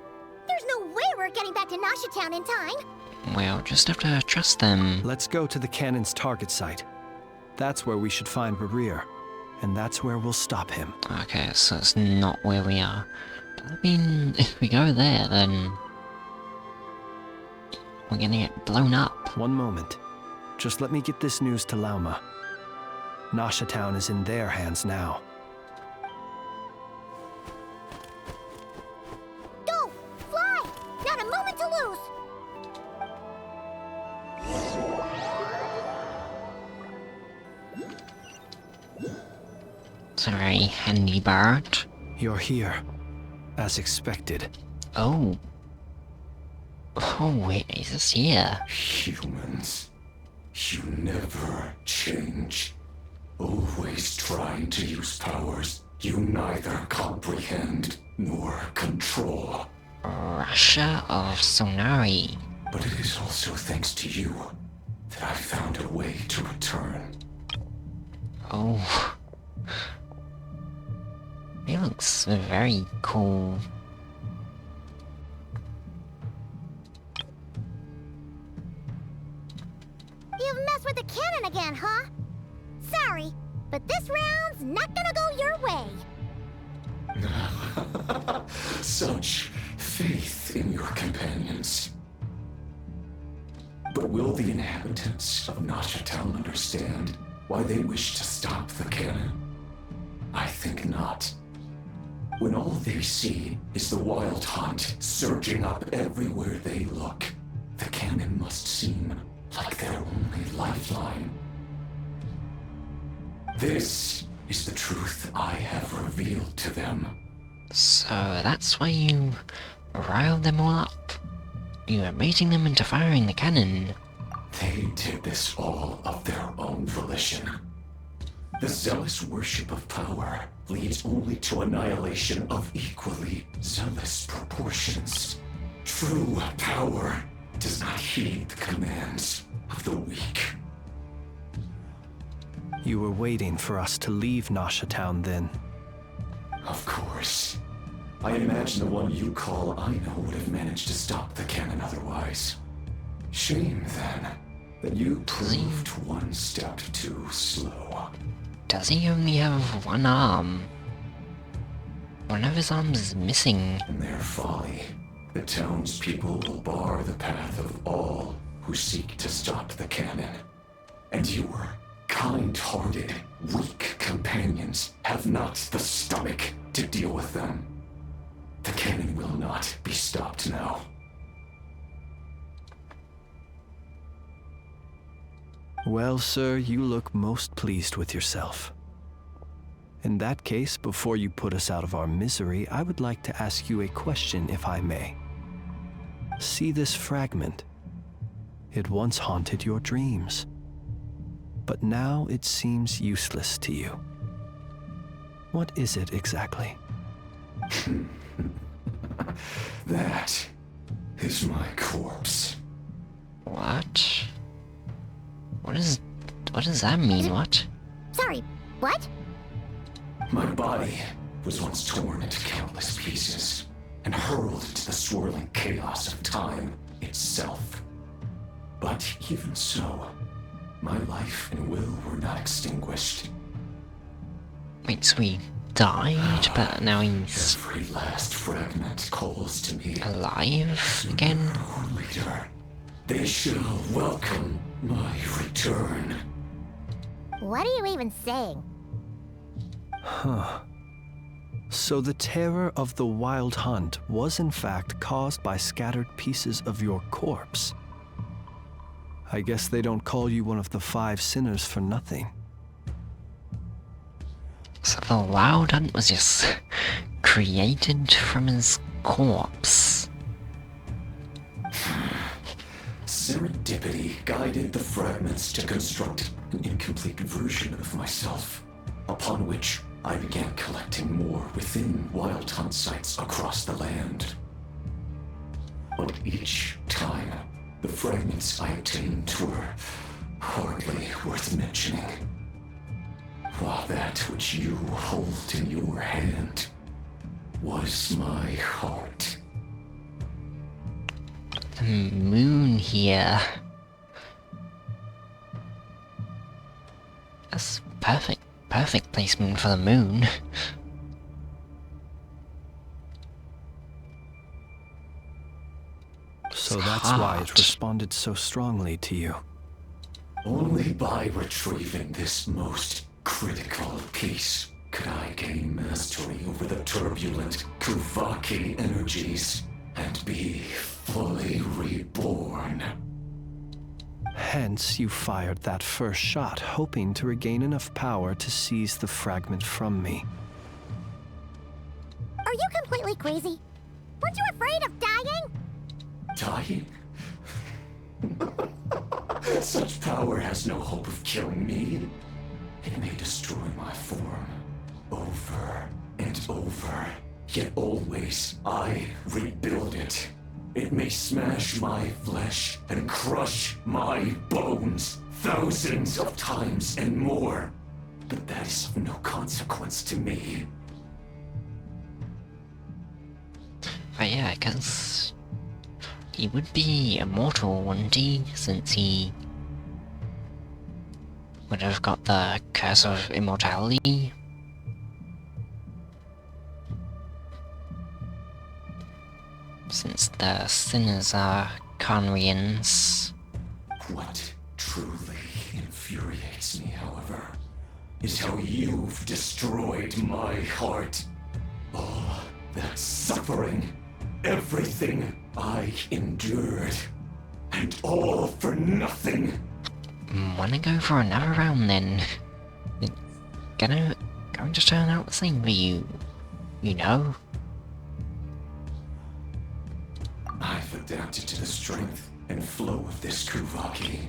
There's no way we're getting back to Nasha Town in time. We'll just have to trust them. Let's go to the cannon's target site. That's where we should find Rerir, and that's where we'll stop him. Okay, so it's not where we are. But I mean, if we go there, then we're gonna get blown up. One moment. Just let me get this news to Lauma. Nasha Town is in their hands now. Go! Fly! Not a moment to lose! It's a very handy bird. You're here, as expected. Oh. Oh wait, is this here? Humans, you never change. Always trying to use powers you neither comprehend nor control. Russia of Sonari. But it is also thanks to you that I found a way to return. Oh. He looks very cool. You've messed with the cannon again, huh? Sorry, but this round's not gonna go your way. Such faith in your companions. But will the inhabitants of Nasha Town understand why they wish to stop the cannon? I think not. When all they see is the wild hunt surging up everywhere they look, the cannon must seem like their only lifeline. This is the truth I have revealed to them. So that's why you riled them all up. You were baiting them into firing the cannon. They did this all of their own volition. The zealous worship of power leads only to annihilation of equally zealous proportions. True power does not heed the commands of the weak. You were waiting for us to leave Nasha Town then. Of course. I imagine the one you call Aino would have managed to stop the cannon otherwise. Shame, then, that you proved one step too slow. Does he only have one arm? One of his arms is missing. In their folly, the townspeople will bar the path of all who seek to stop the cannon. And your kind-hearted, weak companions have not the stomach to deal with them. The cannon will not be stopped now. Well, sir, you look most pleased with yourself. In that case, before you put us out of our misery, I would like to ask you a question, if I may. See this fragment? It once haunted your dreams, but now it seems useless to you. What is it exactly? That is my corpse. What? What does that mean, what? Sorry, what? My body was once torn into countless pieces and hurled into the swirling chaos of time itself. But even so, my life and will were not extinguished. Wait, so he died, but now he's Every last fragment calls to me. alive again? Sooner or later, they shall welcome my return. What are you even saying? Huh. So the terror of the Wild Hunt was in fact caused by scattered pieces of your corpse. I guess they don't call you one of the 5 sinners for nothing. So the Wild Hunt was just created from his corpse. Serendipity guided the fragments to construct an incomplete version of myself, upon which I began collecting more within Wild Hunt sites across the land. But each time, the fragments I obtained were hardly worth mentioning. While that which you hold in your hand was my heart. The moon here. That's perfect placement for the moon. So that's why it responded so strongly to you. Only by retrieving this most critical piece could I gain mastery over the turbulent Kuvaki energies and be fully reborn. Hence, you fired that first shot, hoping to regain enough power to seize the fragment from me. Are you completely crazy? Weren't you afraid of dying? Dying? Such power has no hope of killing me. It may destroy my form over and over, yet always I rebuild it. It may smash my flesh and crush my bones thousands of times and more, but that is of no consequence to me. But yeah, because he would be immortal, wouldn't he? Since he would have got the curse of immortality. Since the sinners are Conrians. What truly infuriates me, however, is how you've destroyed my heart. All that suffering, everything I endured, and all for nothing. Wanna go for another round then? It's going to turn out the same for you, you know? I've adapted to the strength and flow of this Kuvaki.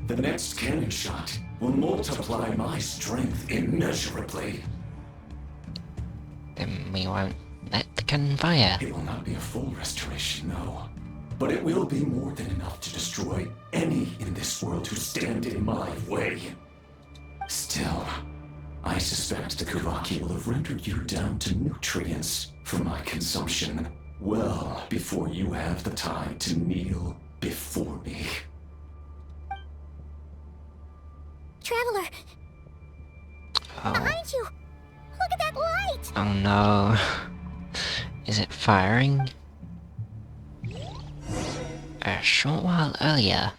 The next cannon shot will multiply my strength immeasurably. Then we won't let the cannon fire. It will not be a full restoration, no. But it will be more than enough to destroy any in this world who stand in my way. Still, I suspect the Kuvaki will have rendered you down to nutrients for my consumption well before you have the time to kneel before me. Traveler! Oh. Behind you! Look at that light! Oh no. Is it firing? A short while earlier.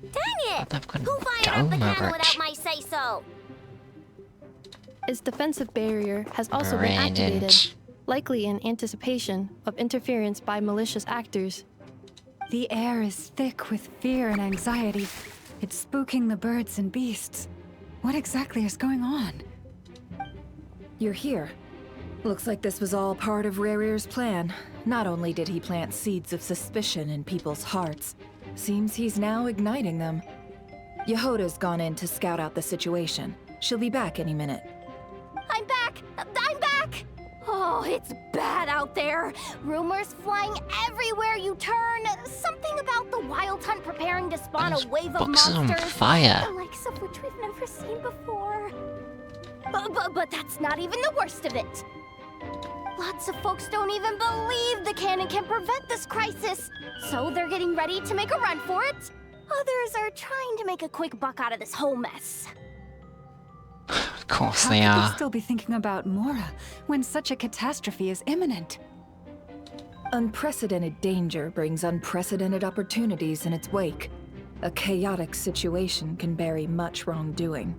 Dang it! I've got a Who fired up the dome over cannon it. without my say-so? Its defensive barrier has also been activated, likely in anticipation of interference by malicious actors. The air is thick with fear and anxiety. It's spooking the birds and beasts. What exactly is going on? You're here. Looks like this was all part of Rerir's plan. Not only did he plant seeds of suspicion in people's hearts, seems he's now igniting them. Yehoda's gone in to scout out the situation. She'll be back any minute. I'm back! I'm back! Oh, it's bad out there. Rumors flying everywhere you turn. Something about the Wild Hunt preparing to spawn a wave of boxes on monsters. fire. The likes of which we've never seen before. But that's not even the worst of it. Lots of folks don't even believe the cannon can prevent this crisis. So they're getting ready to make a run for it. Others are trying to make a quick buck out of this whole mess. Of course How they could are. they still be thinking about Mora when such a catastrophe is imminent? Unprecedented danger brings unprecedented opportunities in its wake. A chaotic situation can bury much wrongdoing.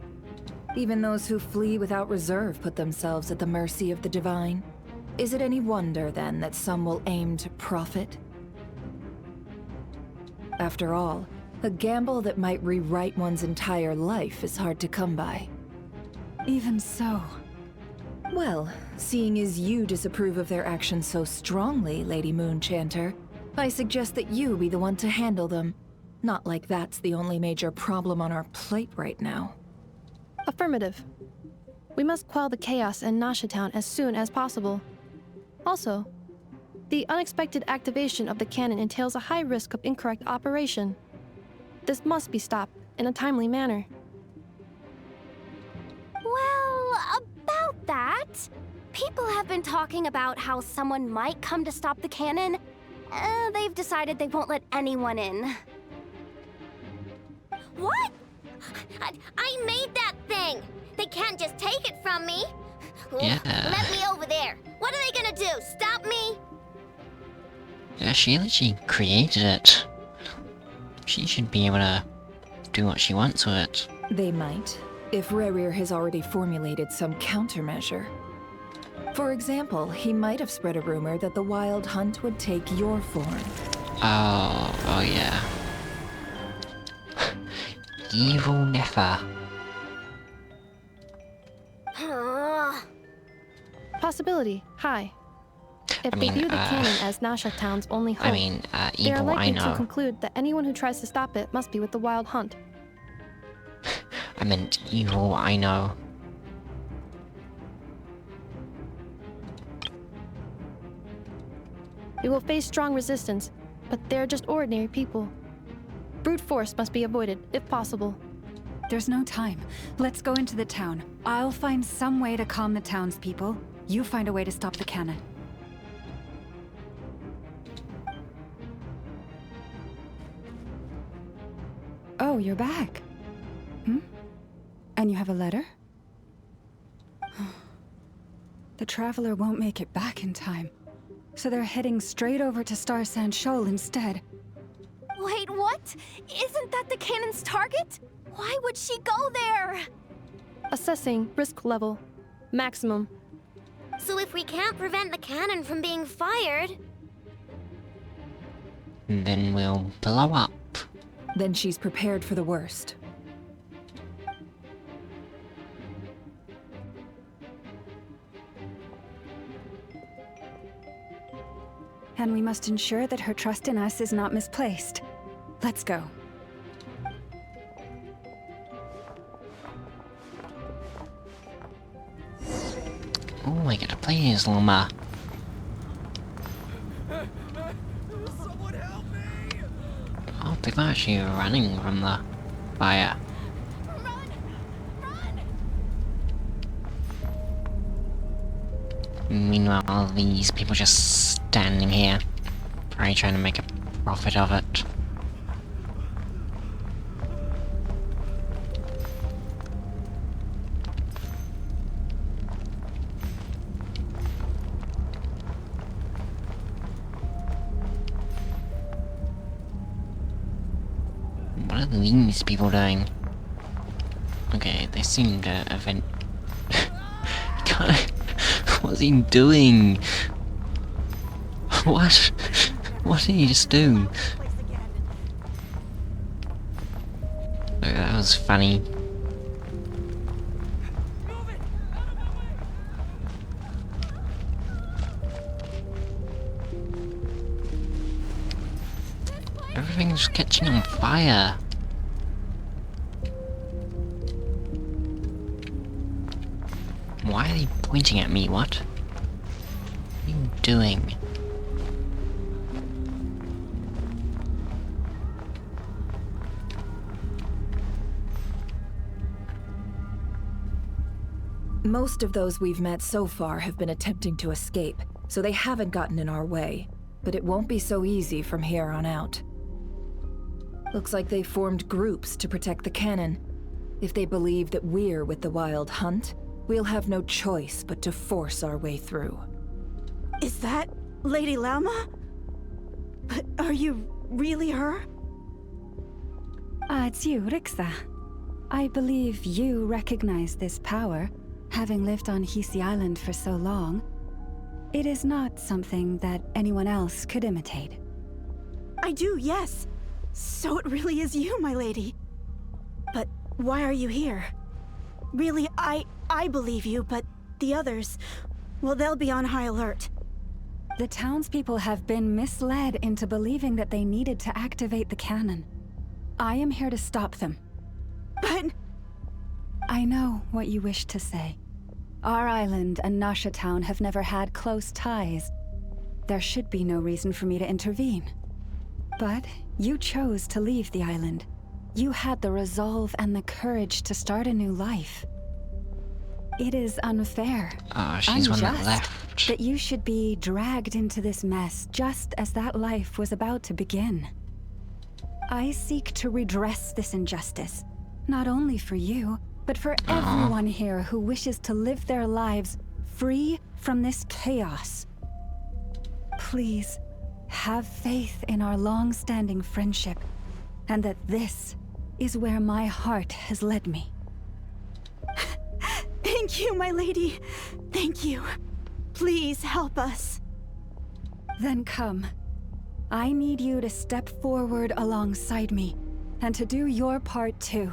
Even those who flee without reserve put themselves at the mercy of the divine. Is it any wonder, then, that some will aim to profit? After all, a gamble that might rewrite one's entire life is hard to come by. Even so. Well, seeing as you disapprove of their actions so strongly, Lady Moonchanter, I suggest that you be the one to handle them. Not like that's the only major problem on our plate right now. Affirmative. We must quell the chaos in Nasha Town as soon as possible. Also, the unexpected activation of the cannon entails a high risk of incorrect operation. This must be stopped in a timely manner. Well, about that, people have been talking about how someone might come to stop the cannon. They've decided they won't let anyone in. What? I made that thing! They can't just take it from me! Yeah. Let me over there! What are they gonna do? Stop me? Yeah, she literally created it. She should be able to do what she wants with it. They might, if Rerir has already formulated some countermeasure. For example, he might have spread a rumor that the Wild Hunt would take your form. Oh yeah. Evil Nefer. Possibility high. If I mean, they view the cannon as Nasha Town's only hope, they are evil, I likely to know. conclude that anyone who tries to stop it must be with the Wild Hunt. I meant evil, I know. We will face strong resistance, but they're just ordinary people. Brute force must be avoided, if possible. There's no time. Let's go into the town. I'll find some way to calm the townspeople. You find a way to stop the cannon. Oh, you're back. And you have a letter? The Traveler won't make it back in time. So they're heading straight over to Star Sand Shoal instead. Wait, what? Isn't that the cannon's target? Why would she go there? Assessing risk level. Maximum. So if we can't prevent the cannon from being fired... Then we'll blow up. Then she's prepared for the worst. And we must ensure that her trust in us is not misplaced. Let's go. Oh, I get to play as Luma. Someone help me! Oh, people are actually running from the fire. Meanwhile, these people just standing here, probably trying to make a profit of it. What are these people doing? Okay, they seem to guy? What's he doing? What? What did he just do? Oh, that was funny. Everything's catching on fire. Why are they pointing at me? What? What are you doing? Most of those we've met so far have been attempting to escape, so they haven't gotten in our way. But it won't be so easy from here on out. Looks like they formed groups to protect the cannon. If they believe that we're with the Wild Hunt, we'll have no choice but to force our way through. Is that Lady Lauma? But are you really her? It's you, Rixa. I believe you recognize this power, having lived on Hisi Island for so long. It is not something that anyone else could imitate. I do, yes. So it really is you, my lady. But why are you here? Really, I believe you, but the others, well, they'll be on high alert. The townspeople have been misled into believing that they needed to activate the cannon. I am here to stop them. But... I know what you wish to say. Our island and Nasha Town have never had close ties. There should be no reason for me to intervene. But you chose to leave the island. You had the resolve and the courage to start a new life. It is unfair, She's one that unjust, left. that you should be dragged into this mess just as that life was about to begin. I seek to redress this injustice, not only for you, but for everyone here who wishes to live their lives free from this chaos. Please, have faith in our long-standing friendship, and that this is where my heart has led me. Thank you, my lady. Thank you. Please help us. Then come. I need you to step forward alongside me, and to do your part too.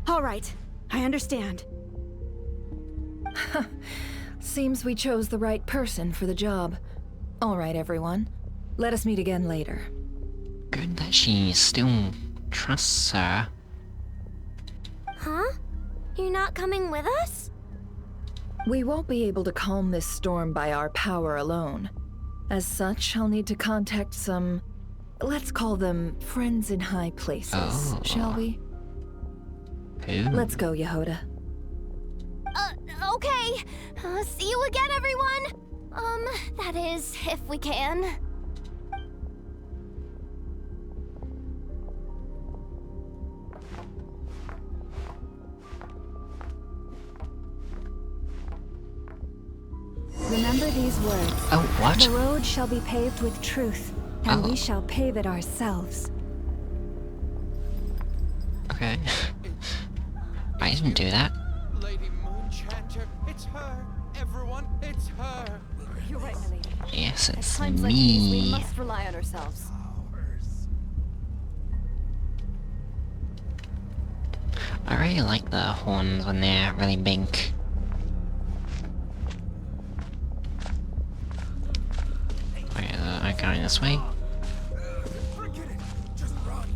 All right, I understand. Seems we chose the right person for the job. All right, everyone. Let us meet again later. Good that she still trusts her. Huh? You're not coming with us? We won't be able to calm this storm by our power alone. As such, I'll need to contact some... let's call them friends in high places, shall we? Who? Let's go, Yehoda. Okay. See you again, everyone. That is, if we can. Remember these words. Oh, what? The road shall be paved with truth, and we shall pave it ourselves. Okay. I didn't do that. Lady Moonchanter, it's her. Everyone, it's her. You're right, my lady. Yes, At it's times like these, we me. must rely on ourselves. I really like the horns when they're really big. Okay, I'm going this way. Forget it. Just run.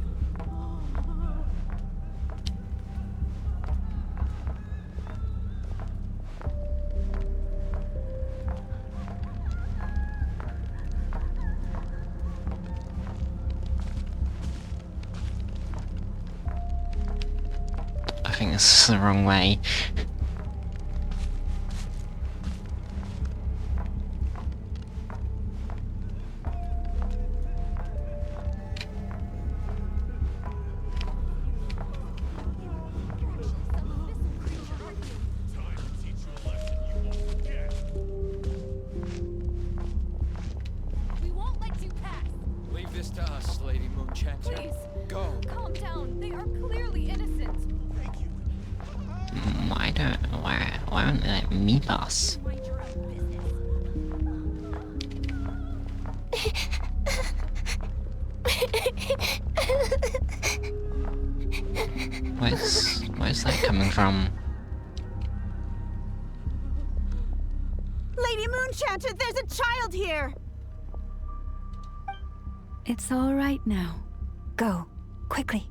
I think this is the wrong way. We won't let you pass. Leave this to us, Lady Moonchanter. Please. Go. Calm down. They are clearly innocent. I don't know where. Why won't they let me pass? Where's that coming from? Lady Moonchanter, there's a child here! It's all right now. Go, quickly.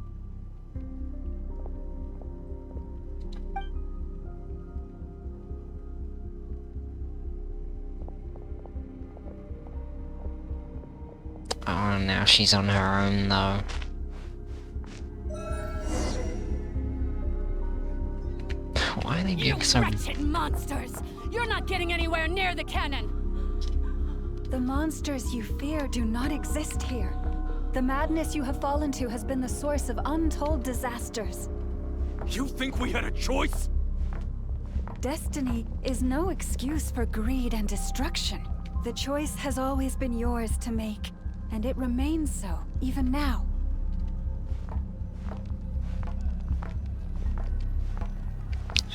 Oh, now she's on her own though. Why are they being so... wretched monsters! You're not getting anywhere near the cannon! The monsters you fear do not exist here. The madness you have fallen to has been the source of untold disasters. You think we had a choice? Destiny is no excuse for greed and destruction. The choice has always been yours to make, and it remains so, even now.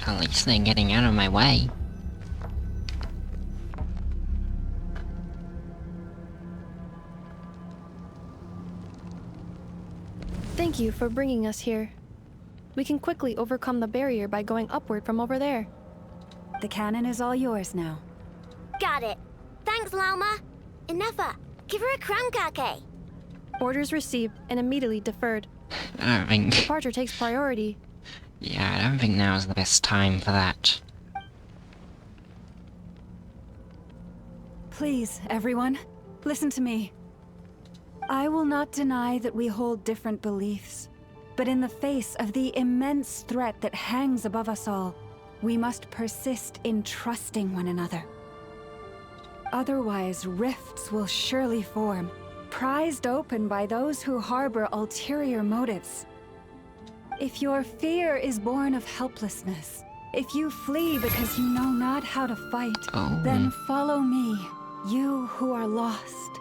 At least they're getting out of my way. Thank you for bringing us here. We can quickly overcome the barrier by going upward from over there. The cannon is all yours now. Got it. Thanks, Lauma. Enougha, give her a crunkake. Orders received and immediately deferred. I don't think... Departure takes priority. Yeah, I don't think now is the best time for that. Please, everyone, listen to me. I will not deny that we hold different beliefs, but in the face of the immense threat that hangs above us all, we must persist in trusting one another. Otherwise, rifts will surely form, prized open by those who harbor ulterior motives. If your fear is born of helplessness, if you flee because you know not how to fight, then follow me, you who are lost.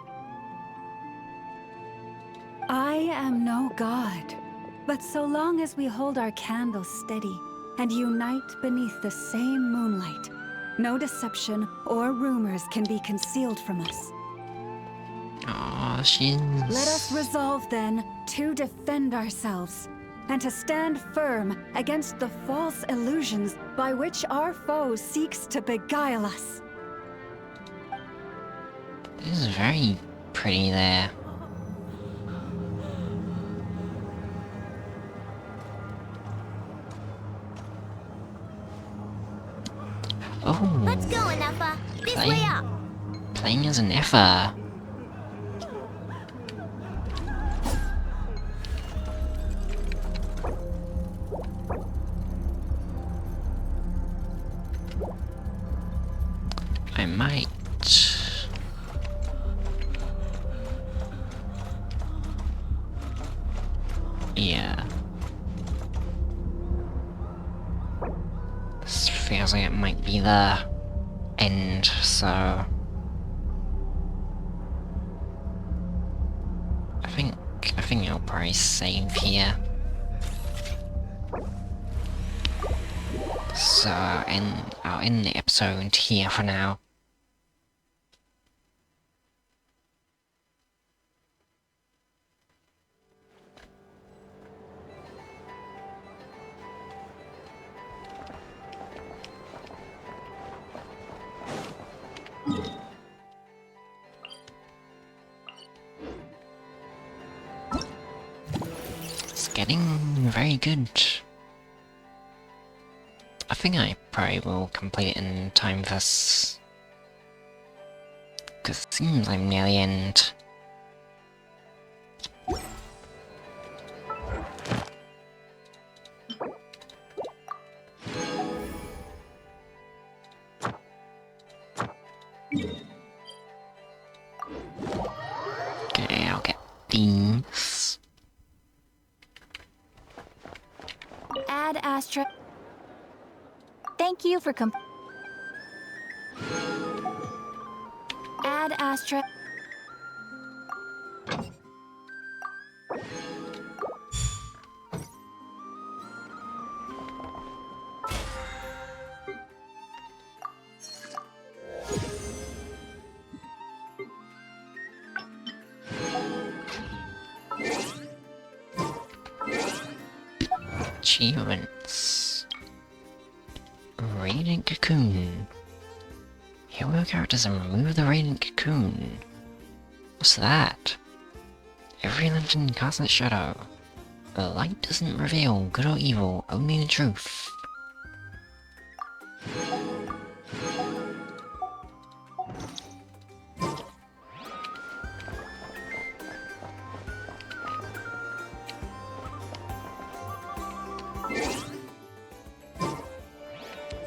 I am no god, but so long as we hold our candles steady and unite beneath the same moonlight, no deception or rumors can be concealed from us. Aw, she's... Let us resolve then to defend ourselves and to stand firm against the false illusions by which our foe seeks to beguile us. This is very pretty there. Oh, Let's go, Enougha. This way up. Playing as an effer. I might... Yeah. This feels like it might be the end, so... I think I'll probably save here. So I'll end the episode here for now. It's getting very good. I think I probably will complete it in time for this. Because it seems I'm near the end. Okay, I'll get these. Add Astra. Thank you for Add Astra. Achievements. Radiant Cocoon. Heal your characters and remove the Radiant Cocoon. What's that? Every lantern casts its shadow. The light doesn't reveal good or evil, only the truth.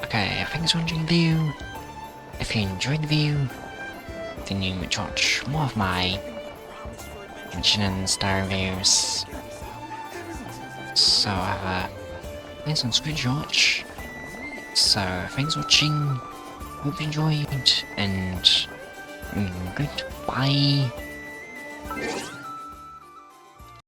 Okay, thanks for watching the video. If you enjoyed the video, then you might watch more of my Genshin and Star reviews. So thanks on screenshot. So thanks for watching. Hope you enjoyed, and goodbye.